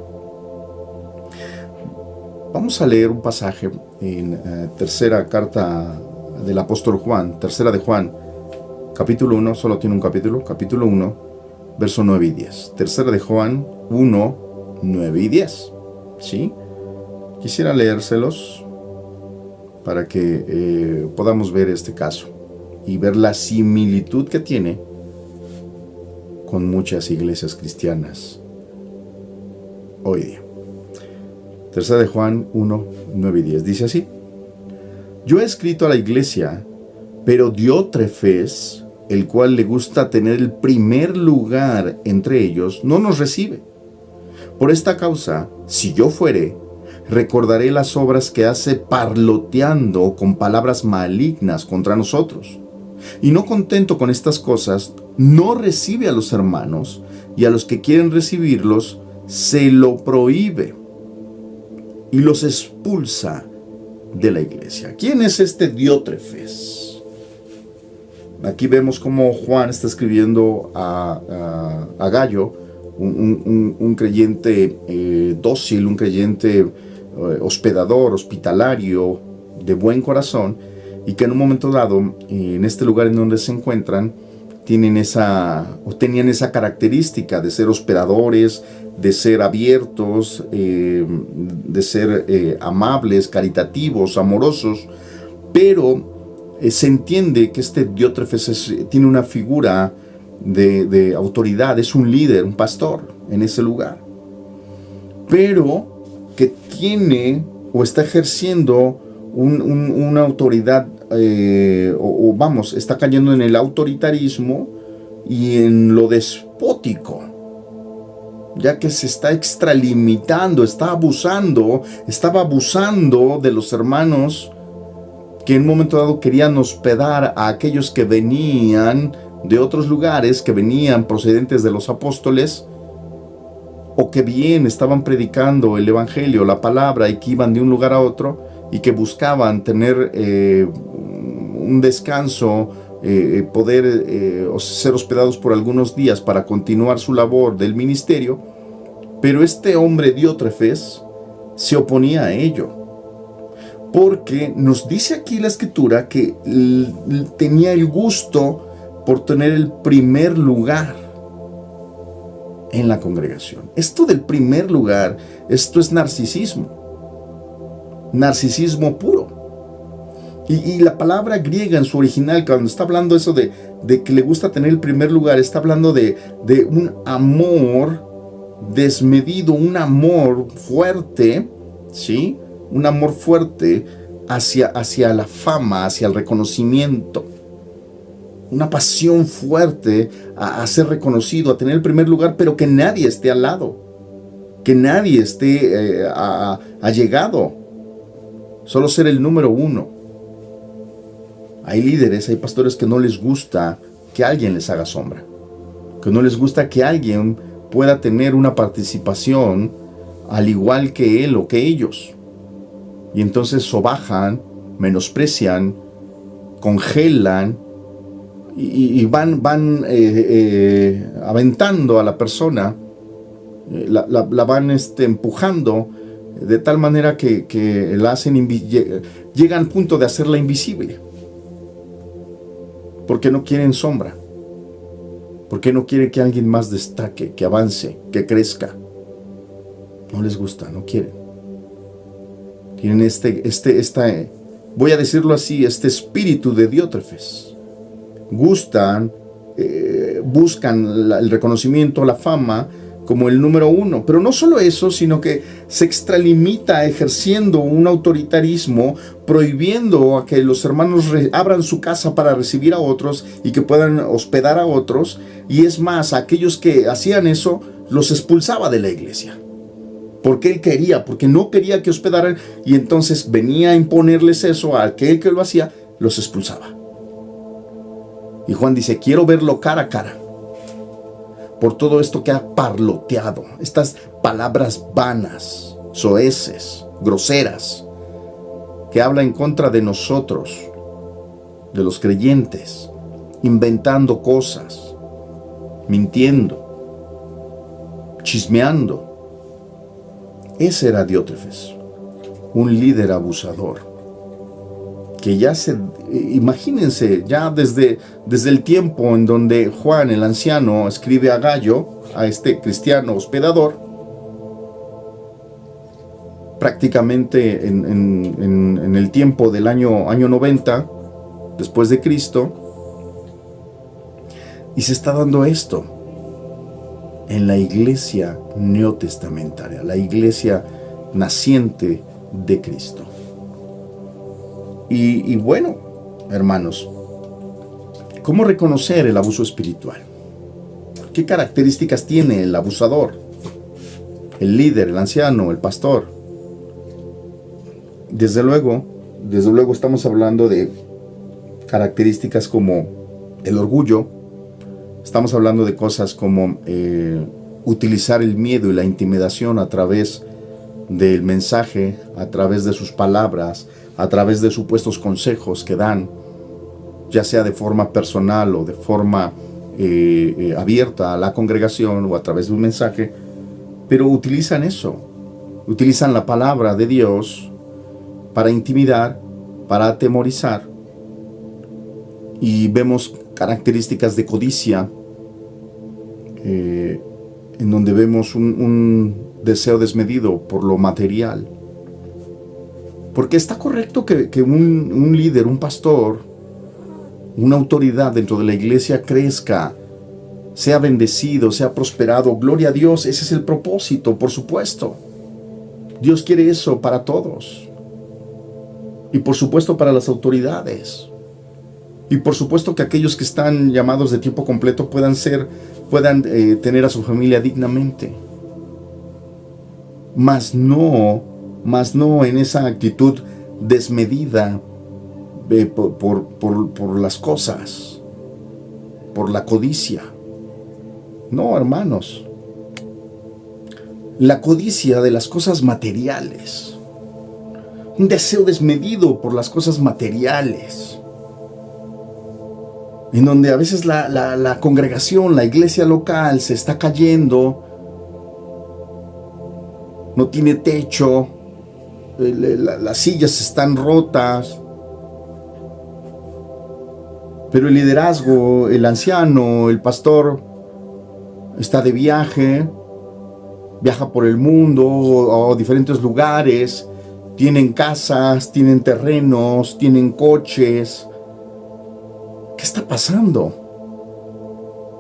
Vamos a leer un pasaje en tercera carta del apóstol Juan, tercera de Juan, capítulo 1, solo tiene un capítulo 1, verso 9 y 10. Tercera de Juan 1, 9 y 10. ¿Sí? Quisiera leérselos para que podamos ver este caso y ver la similitud que tiene con muchas iglesias cristianas hoy día. Tercera de Juan 1, 9 y 10. Dice así: Yo he escrito a la iglesia, pero Diótrefes, el cual le gusta tener el primer lugar entre ellos, no nos recibe. Por esta causa, si yo fuere, recordaré las obras que hace parloteando con palabras malignas contra nosotros. Y no contento con estas cosas, no recibe a los hermanos, y a los que quieren recibirlos, se lo prohíbe y los expulsa de la iglesia. ¿Quién es este Diótrefes? Aquí vemos cómo Juan está escribiendo a Gallo, un creyente dócil, un creyente hospedador, hospitalario, de buen corazón, y que en un momento dado, en este lugar en donde se encuentran, tenían esa característica de ser hospedadores, de ser abiertos, de ser amables, caritativos, amorosos, pero se entiende que este Diótrefes tiene una figura de autoridad, es un líder, un pastor en ese lugar, pero que tiene o está ejerciendo una autoridad, está cayendo en el autoritarismo y en lo despótico, ya que se está extralimitando, estaba abusando de los hermanos que en un momento dado querían hospedar a aquellos que venían de otros lugares, que venían procedentes de los apóstoles, o que bien estaban predicando el evangelio, la palabra, y que iban de un lugar a otro y que buscaban tener un descanso, poder ser hospedados por algunos días para continuar su labor del ministerio. Pero este hombre Diótrefes se oponía a ello, porque nos dice aquí la escritura que tenía el gusto por tener el primer lugar en la congregación. Esto del primer lugar, esto es narcisismo puro. Y la palabra griega en su original, cuando está hablando eso de que le gusta tener el primer lugar, está hablando de un amor desmedido, un amor fuerte, ¿sí? Un amor fuerte hacia la fama, hacia el reconocimiento. Una pasión fuerte a ser reconocido, a tener el primer lugar, pero que nadie esté al lado, que nadie esté allegado, solo ser el número uno. Hay líderes, hay pastores que no les gusta que alguien les haga sombra, que no les gusta que alguien pueda tener una participación al igual que él o que ellos. Y entonces sobajan, menosprecian, congelan y van aventando a la persona, la van empujando de tal manera que la hacen llegan al punto de hacerla invisible, porque no quieren sombra, porque no quieren que alguien más destaque, que avance, que crezca. No les gusta, no quieren. Tienen voy a decirlo así, este espíritu de Diótrefes. Buscan el reconocimiento, la fama, como el número uno. Pero no solo eso, sino que se extralimita ejerciendo un autoritarismo, prohibiendo a que los hermanos abran su casa para recibir a otros y que puedan hospedar a otros. Y es más, a aquellos que hacían eso, los expulsaba de la iglesia. Porque no quería que hospedaran, y entonces venía a imponerles eso a aquel que lo hacía, los expulsaba. Y Juan dice, quiero verlo cara a cara. por todo esto que ha parloteado, estas palabras vanas, soeces, groseras, que habla en contra de nosotros, de los creyentes, inventando cosas, mintiendo, chismeando. Ese era Diótrefes, un líder abusador, que imagínense, ya desde el tiempo en donde Juan el anciano escribe a Gallo, a este cristiano hospedador, prácticamente en el tiempo del año 90, después de Cristo, y se está dando esto en la iglesia neotestamentaria, la iglesia naciente de Cristo. Y bueno, hermanos, ¿cómo reconocer el abuso espiritual? ¿Qué características tiene el abusador, el líder, el anciano, el pastor? Desde luego estamos hablando de características como el orgullo. Estamos hablando de cosas como utilizar el miedo y la intimidación a través del mensaje, a través de sus palabras, a través de supuestos consejos que dan, ya sea de forma personal o de forma abierta a la congregación o a través de un mensaje, pero utilizan eso, utilizan la palabra de Dios para intimidar, para atemorizar, y vemos características de codicia, en donde vemos un deseo desmedido por lo material. Porque está correcto que un líder, un pastor, una autoridad dentro de la iglesia crezca, sea bendecido, sea prosperado. Gloria a Dios, ese es el propósito, por supuesto. Dios quiere eso para todos. Y por supuesto para las autoridades. Y por supuesto que aquellos que están llamados de tiempo completo puedan tener a su familia dignamente. Mas no en esa actitud desmedida por las cosas, por la codicia. No, hermanos. La codicia de las cosas materiales. Un deseo desmedido por las cosas materiales. En donde a veces la congregación, la iglesia local se está cayendo, no tiene techo, las sillas están rotas, pero el liderazgo, el anciano, el pastor está de viaje, viaja por el mundo o diferentes lugares, tienen casas, tienen terrenos, tienen coches. ¿Qué está pasando?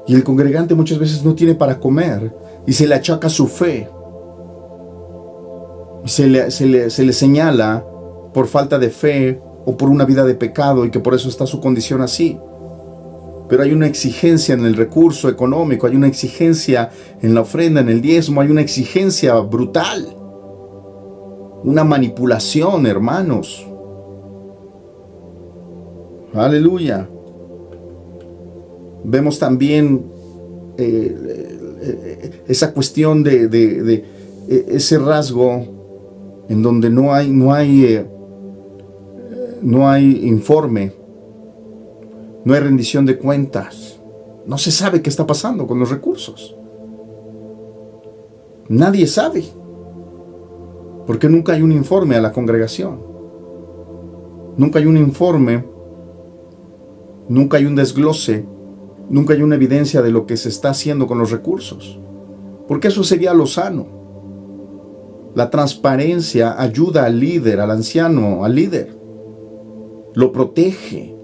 Y el congregante muchas veces no tiene para comer y se le achaca su fe. Se le señala por falta de fe o por una vida de pecado y que por eso está su condición así. Pero hay una exigencia en el recurso económico, hay una exigencia en la ofrenda, en el diezmo, hay una exigencia brutal. Una manipulación, hermanos. Aleluya. Vemos también esa cuestión de ese rasgo en donde no hay informe, no hay rendición de cuentas, no se sabe qué está pasando con los recursos. Nadie sabe, porque nunca hay un informe a la congregación, nunca hay un informe, nunca hay un desglose, nunca hay una evidencia de lo que se está haciendo con los recursos, porque eso sería lo sano. La transparencia ayuda al líder, al anciano, al líder. Lo protege.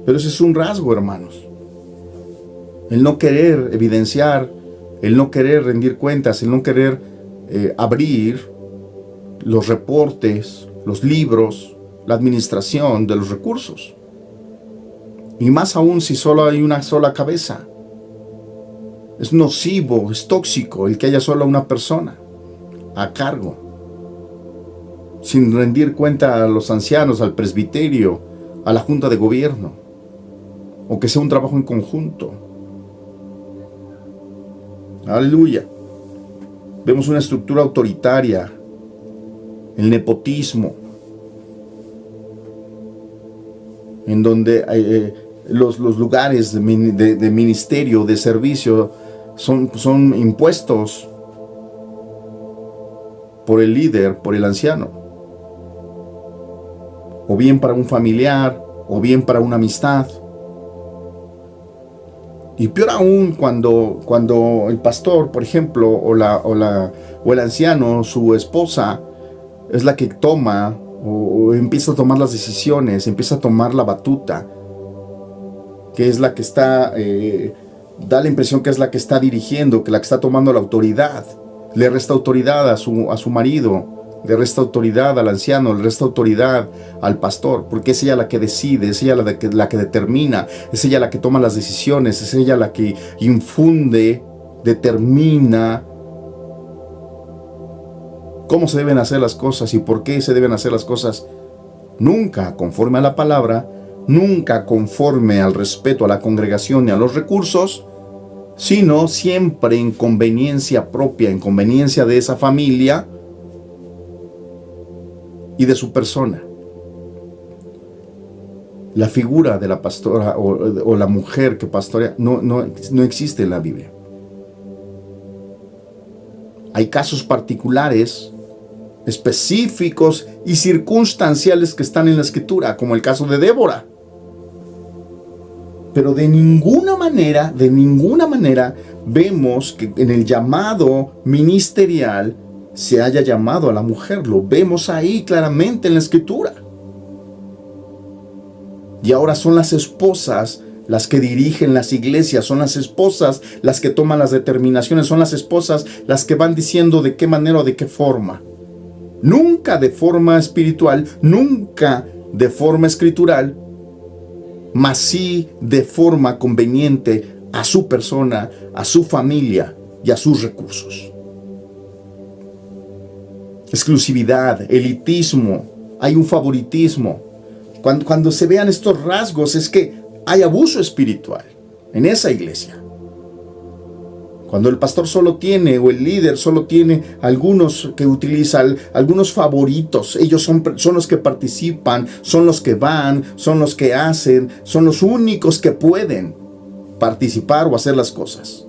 Pero ese es un rasgo, hermanos. El no querer evidenciar, el no querer rendir cuentas, el no querer abrir los reportes, los libros, la administración de los recursos. Y más aún si solo hay una sola cabeza. Es nocivo, es tóxico el que haya solo una persona a cargo, sin rendir cuenta a los ancianos, al presbiterio, a la junta de gobierno o que sea un trabajo en conjunto. Aleluya. Vemos una estructura autoritaria, el nepotismo, en donde los lugares de ministerio, de servicio, son impuestos por el líder, por el anciano, o bien para un familiar, o bien para una amistad. Y peor aún cuando el pastor, por ejemplo, o el anciano, su esposa, es la que toma o empieza a tomar las decisiones, empieza a tomar la batuta, que es la que está, da la impresión que es la que está dirigiendo, que la que está tomando la autoridad. Le resta autoridad a su marido, le resta autoridad al anciano, le resta autoridad al pastor, porque es ella la que decide, es ella la que determina, es ella la que toma las decisiones, es ella la que infunde, determina cómo se deben hacer las cosas y por qué se deben hacer las cosas. Nunca conforme a la palabra, nunca conforme al respeto a la congregación y a los recursos, sino siempre en conveniencia propia, en conveniencia de esa familia y de su persona. La figura de la pastora o la mujer que pastorea no existe en la Biblia. Hay casos particulares, específicos y circunstanciales que están en la Escritura, como el caso de Débora. Pero de ninguna manera vemos que en el llamado ministerial se haya llamado a la mujer. Lo vemos ahí claramente en la Escritura. Y ahora son las esposas las que dirigen las iglesias, son las esposas las que toman las determinaciones, son las esposas las que van diciendo de qué manera o de qué forma. Nunca de forma espiritual, nunca de forma escritural, mas sí de forma conveniente a su persona, a su familia y a sus recursos. Exclusividad, elitismo, hay un favoritismo. Cuando se vean estos rasgos es que hay abuso espiritual en esa iglesia. Cuando el pastor solo tiene, o el líder solo tiene algunos que utilizan, algunos favoritos, ellos son los que participan, son los que van, son los que hacen, son los únicos que pueden participar o hacer las cosas.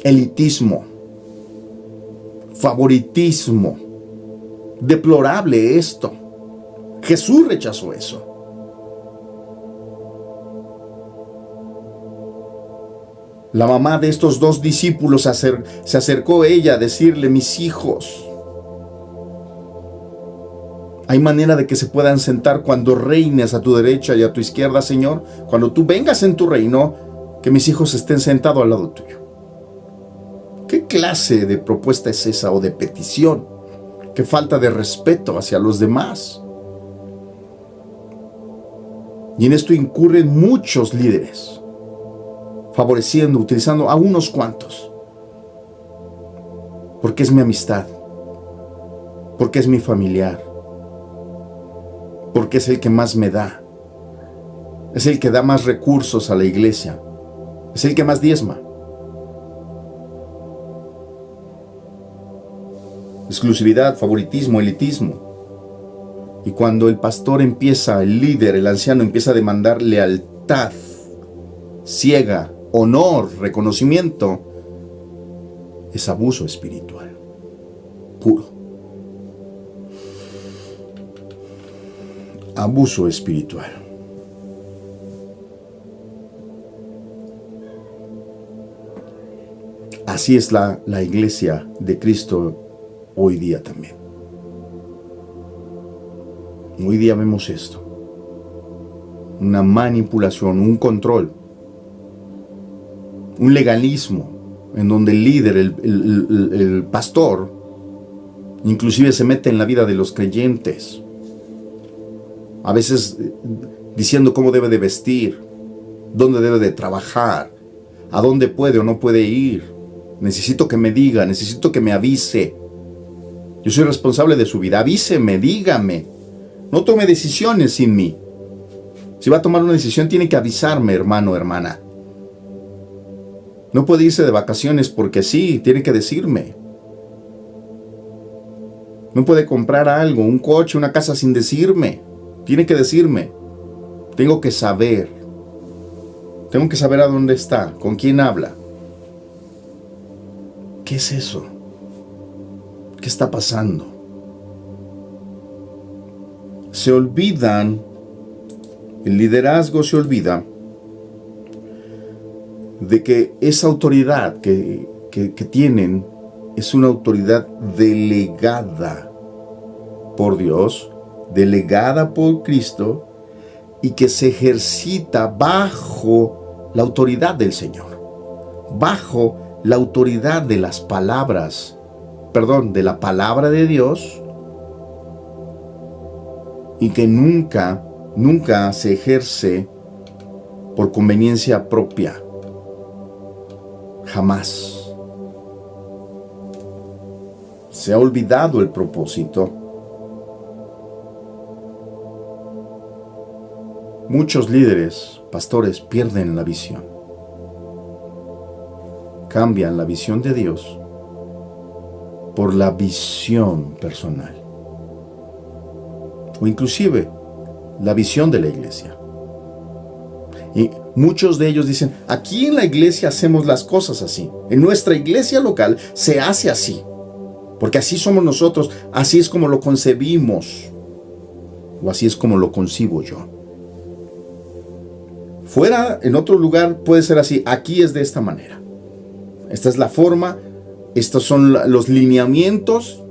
Elitismo, favoritismo, deplorable esto. Jesús rechazó eso. La mamá de estos dos discípulos se acercó a ella a decirle: mis hijos, ¿hay manera de que se puedan sentar cuando reines a tu derecha y a tu izquierda, Señor? Cuando tú vengas en tu reino, que mis hijos estén sentados al lado tuyo. ¿Qué clase de propuesta es esa o de petición? ¿Qué falta de respeto hacia los demás? Y en esto incurren muchos líderes, favoreciendo, utilizando a unos cuantos, porque es mi amistad, porque es mi familiar, porque es el que más me da, es el que da más recursos a la iglesia, es el que más diezma. Exclusividad, favoritismo, elitismo. Y cuando el pastor empieza, el líder, el anciano empieza a demandar lealtad ciega, honor, reconocimiento, es abuso espiritual puro. Abuso espiritual. Así es la iglesia de Cristo hoy día también. Hoy día vemos esto. Una manipulación, un control, un legalismo, en donde el líder, el pastor, inclusive se mete en la vida de los creyentes. A veces diciendo cómo debe de vestir, dónde debe de trabajar, a dónde puede o no puede ir. Necesito que me diga, necesito que me avise. Yo soy responsable de su vida. Avíseme, dígame. No tome decisiones sin mí. Si va a tomar una decisión, tiene que avisarme, hermano, hermana. No puede irse de vacaciones porque sí, tiene que decirme. No puede comprar algo, un coche, una casa sin decirme. Tiene que decirme. Tengo que saber. Tengo que saber a dónde está, con quién habla. ¿Qué es eso? ¿Qué está pasando? Se olvidan, el liderazgo se olvida de que esa autoridad que tienen es una autoridad delegada por Dios, delegada por Cristo, y que se ejercita bajo la autoridad del Señor, bajo la autoridad de las palabras, de la palabra de Dios, y que nunca se ejerce por conveniencia propia. Jamás. Se ha olvidado el propósito. Muchos líderes, pastores, pierden la visión. Cambian la visión de Dios por la visión personal. O inclusive la visión de la iglesia. Y muchos de ellos dicen, aquí en la iglesia hacemos las cosas así. En nuestra iglesia local se hace así. Porque así somos nosotros, así es como lo concebimos. O así es como lo concibo yo. Fuera, en otro lugar, puede ser así. Aquí es de esta manera. Esta es la forma. Estos son los lineamientos.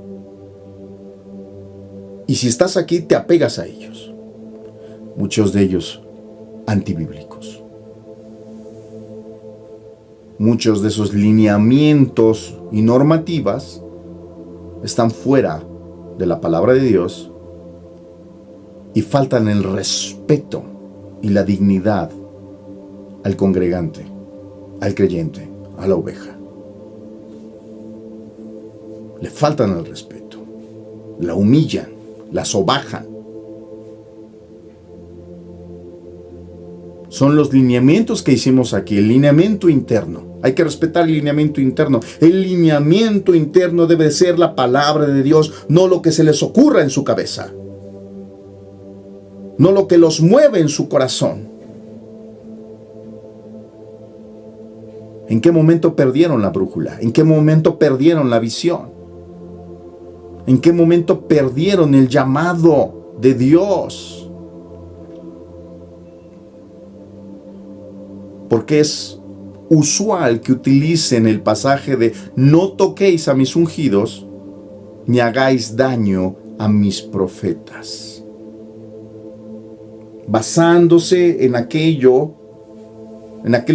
Y si estás aquí, te apegas a ellos. Muchos de ellos antibíblicos. Muchos de esos lineamientos y normativas están fuera de la palabra de Dios y faltan el respeto y la dignidad al congregante, al creyente, a la oveja. Le faltan el respeto, la humillan, la sobajan. Son los lineamientos que hicimos aquí, el lineamiento interno. Hay que respetar el lineamiento interno. El lineamiento interno debe ser la palabra de Dios, no lo que se les ocurra en su cabeza. No lo que los mueve en su corazón. ¿En qué momento perdieron la brújula? ¿En qué momento perdieron la visión? ¿En qué momento perdieron el llamado de Dios? Porque es usual que utilicen el pasaje de no toquéis a mis ungidos, ni hagáis daño a mis profetas. Basándose en aquel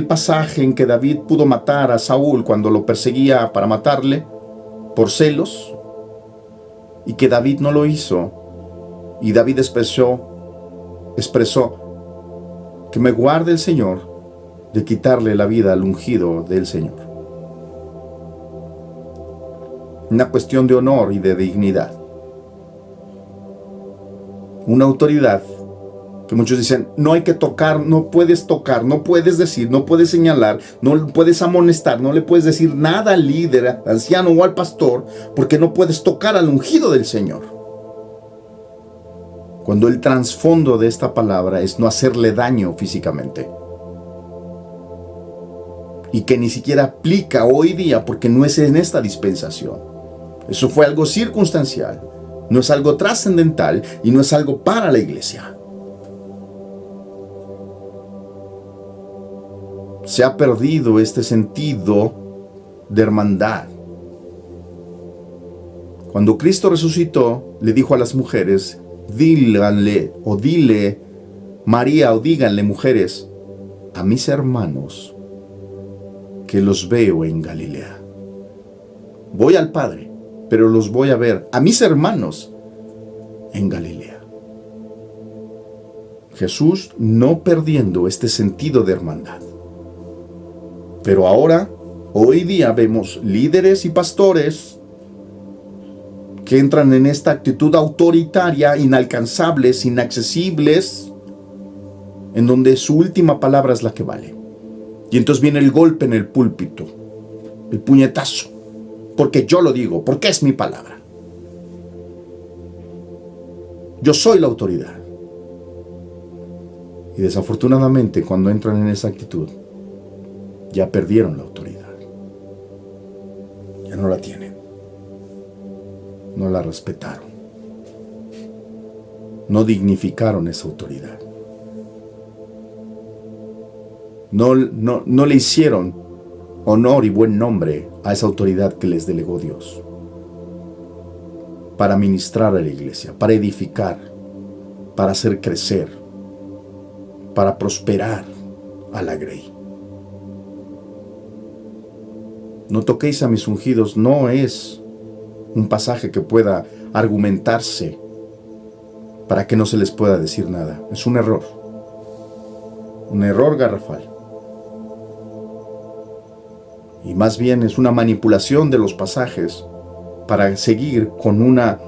pasaje en que David pudo matar a Saúl cuando lo perseguía para matarle por celos, y que David no lo hizo, y David expresó que me guarde el Señor de quitarle la vida al ungido del Señor. Una cuestión de honor y de dignidad. Una autoridad que muchos dicen, no hay que tocar, no puedes decir, no puedes señalar, no puedes amonestar, no le puedes decir nada al líder, al anciano o al pastor, porque no puedes tocar al ungido del Señor. Cuando el trasfondo de esta palabra es no hacerle daño físicamente. Y que ni siquiera aplica hoy día porque no es en esta dispensación. Eso fue algo circunstancial, no es algo trascendental y no es algo para la iglesia. Se ha perdido este sentido de hermandad. Cuando Cristo resucitó, le dijo a las mujeres, dile María, o díganle mujeres, a mis hermanos que los veo en Galilea. Voy al Padre, pero los voy a ver, a mis hermanos en Galilea. Jesús no perdiendo este sentido de hermandad. Pero ahora, hoy día vemos líderes y pastores que entran en esta actitud autoritaria, inalcanzables, inaccesibles, en donde su última palabra es la que vale. Y entonces viene el golpe en el púlpito, el puñetazo, porque yo lo digo, porque es mi palabra. Yo soy la autoridad. Y desafortunadamente, cuando entran en esa actitud, ya perdieron la autoridad. Ya no la tienen. No la respetaron. No dignificaron esa autoridad. No le hicieron honor y buen nombre a esa autoridad que les delegó Dios para ministrar a la iglesia, para edificar, para hacer crecer, para prosperar a la grey. No toquéis a mis ungidos no es un pasaje que pueda argumentarse para que no se les pueda decir nada. Es un error garrafal. Y más bien es una manipulación de los pasajes para seguir con una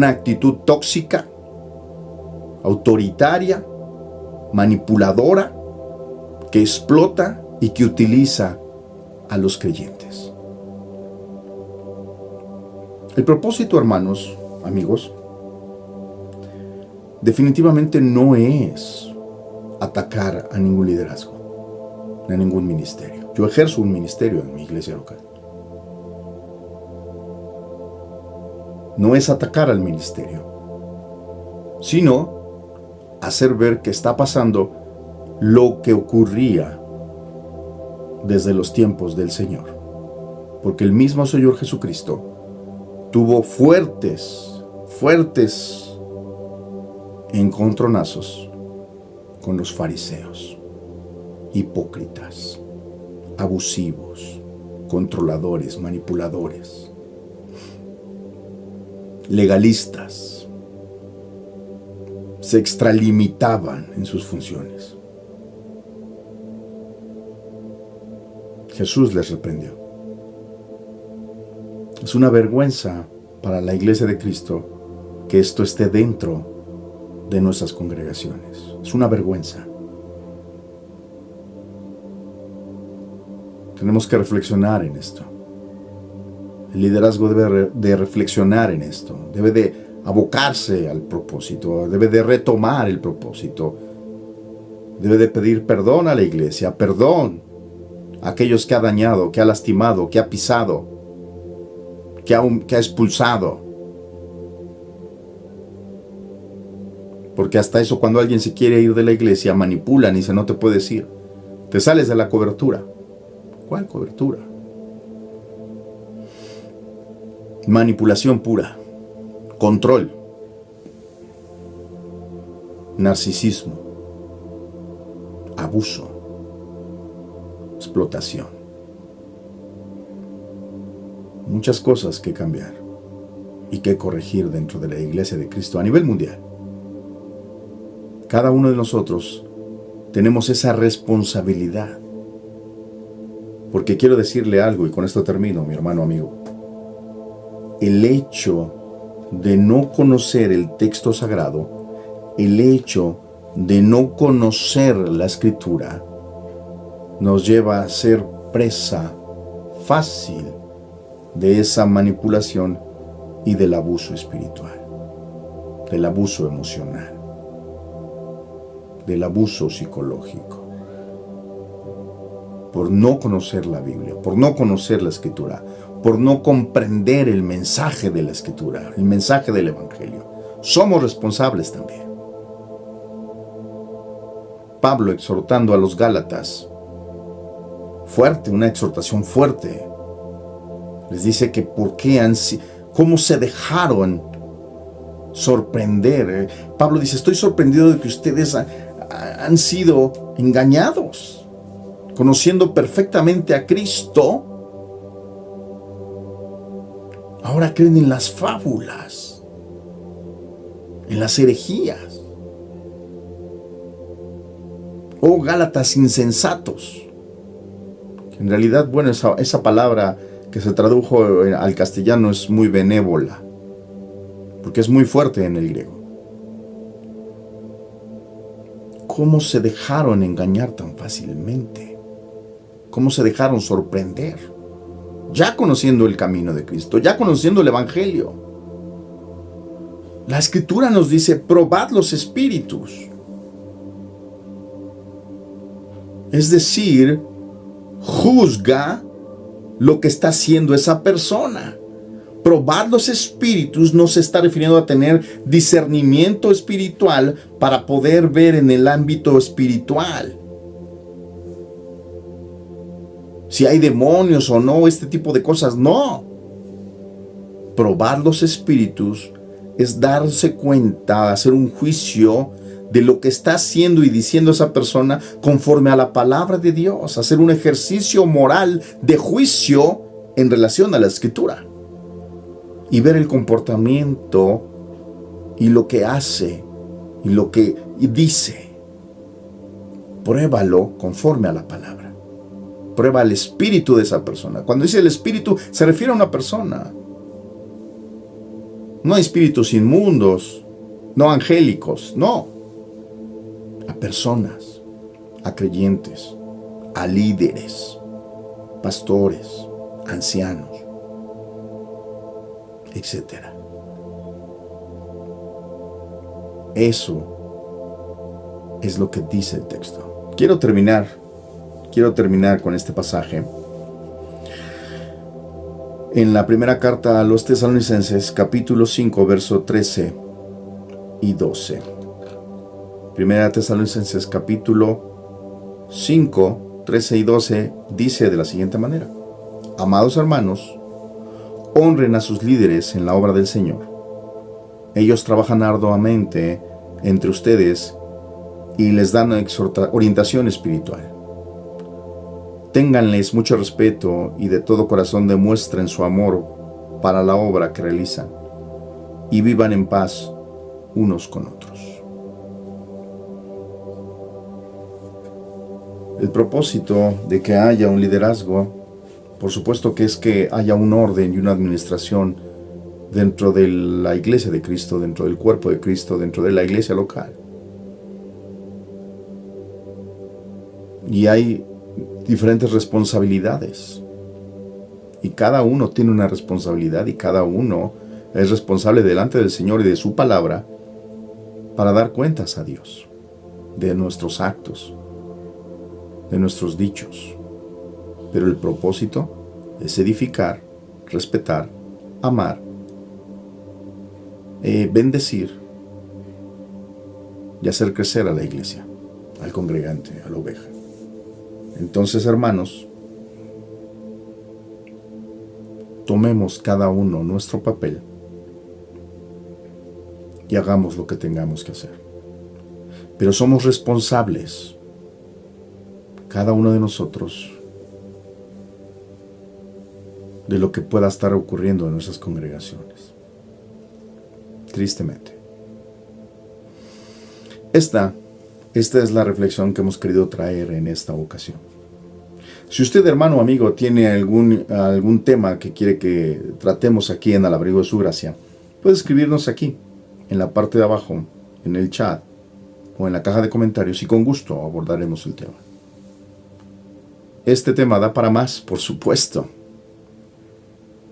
actitud tóxica, autoritaria, manipuladora, que explota y que utiliza a los creyentes. El propósito, hermanos, amigos, definitivamente no es atacar a ningún liderazgo, ni a ningún ministerio. Yo ejerzo un ministerio en mi iglesia local. No es atacar al ministerio, sino hacer ver que está pasando lo que ocurría desde los tiempos del Señor. Porque el mismo Señor Jesucristo tuvo fuertes encontronazos con los fariseos, hipócritas, abusivos, controladores, manipuladores, legalistas. Se extralimitaban en sus funciones. Jesús les reprendió. Es una vergüenza para la iglesia de Cristo que esto esté dentro de nuestras congregaciones. Es una vergüenza. Tenemos que reflexionar en esto. El liderazgo debe de reflexionar en esto. Debe de abocarse al propósito. Debe de retomar el propósito. Debe de pedir perdón a la iglesia. Perdón a aquellos que ha dañado, que ha lastimado, que ha pisado, que ha expulsado. Porque hasta eso, cuando alguien se quiere ir de la iglesia, manipulan y dicen, no te puedes ir. Te sales de la cobertura. ¿Cuál cobertura? Manipulación pura. Control. Narcisismo. Abuso. Explotación. Muchas cosas que cambiar y que corregir dentro de la iglesia de Cristo a nivel mundial. Cada uno de nosotros tenemos esa responsabilidad. Porque quiero decirle algo, y con esto termino, mi hermano amigo. El hecho de no conocer el texto sagrado, el hecho de no conocer la Escritura, nos lleva a ser presa fácil de esa manipulación y del abuso espiritual, del abuso emocional, del abuso psicológico. Por no conocer la Biblia, por no conocer la Escritura, por no comprender el mensaje de la Escritura, el mensaje del Evangelio. Somos responsables también. Pablo exhortando a los Gálatas, fuerte, una exhortación fuerte. Les dice que cómo se dejaron sorprender. Pablo dice, estoy sorprendido de que ustedes han sido engañados. Conociendo perfectamente a Cristo, ahora creen en las fábulas, en las herejías. Oh, Gálatas insensatos. En realidad, bueno, esa palabra que se tradujo al castellano es muy benévola, porque es muy fuerte en el griego. cómo se dejaron engañar tan fácilmente, cómo se dejaron sorprender, ya conociendo el camino de Cristo, ya conociendo el Evangelio. La Escritura nos dice, probad los espíritus. Es decir, juzga lo que está haciendo esa persona. Probar los espíritus no se está refiriendo a tener discernimiento espiritual para poder ver en el ámbito espiritual si hay demonios o no, este tipo de cosas. No. Probar los espíritus es darse cuenta, hacer un juicio de lo que está haciendo y diciendo esa persona conforme a la palabra de Dios, hacer un ejercicio moral de juicio en relación a la Escritura y ver el comportamiento y lo que hace y lo que dice. Pruébalo conforme a la palabra. Prueba el espíritu de esa persona. Cuando dice el espíritu, se refiere a una persona. No a espíritus inmundos, no angélicos, no. A personas, a creyentes, a líderes, pastores, ancianos, etc. Eso es lo que dice el texto. Quiero terminar con este pasaje. En la primera carta a los Tesalonicenses, capítulo 5, verso 13 y 12. Primera Tesalonicenses, capítulo 5, 13 y 12, dice de la siguiente manera: Amados hermanos, honren a sus líderes en la obra del Señor. Ellos trabajan arduamente entre ustedes y les dan orientación espiritual. Ténganles mucho respeto y de todo corazón demuestren su amor para la obra que realizan y vivan en paz unos con otros. El propósito de que haya un liderazgo, por supuesto que es que haya un orden y una administración dentro de la iglesia de Cristo, dentro del cuerpo de Cristo, dentro de la iglesia local. Y hay diferentes responsabilidades. Y cada uno tiene una responsabilidad y cada uno es responsable delante del Señor y de su palabra para dar cuentas a Dios de nuestros actos, de nuestros dichos. Pero el propósito es edificar, respetar, amar, bendecir y hacer crecer a la iglesia, al congregante, a la oveja. Entonces, hermanos, tomemos cada uno nuestro papel y hagamos lo que tengamos que hacer. Pero somos responsables, cada uno de nosotros, de lo que pueda estar ocurriendo en nuestras congregaciones. Tristemente. Esta es la reflexión que hemos querido traer en esta ocasión. Si usted, hermano o amigo, tiene algún tema que quiere que tratemos aquí en Al Abrigo de Su Gracia, puede escribirnos aquí, en la parte de abajo, en el chat o en la caja de comentarios y con gusto abordaremos el tema. Este tema da para más, por supuesto,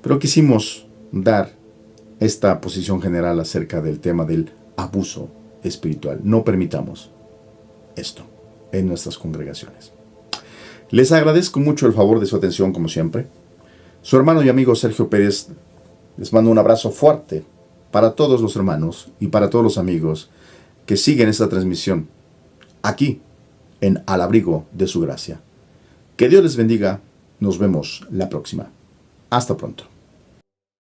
pero quisimos dar esta posición general acerca del tema del abuso espiritual. No permitamos esto en nuestras congregaciones. Les agradezco mucho el favor de su atención, como siempre. Su hermano y amigo Sergio Pérez les mando un abrazo fuerte para todos los hermanos y para todos los amigos que siguen esta transmisión aquí en Al Abrigo de Su Gracia. Que Dios les bendiga. Nos vemos la próxima. Hasta pronto.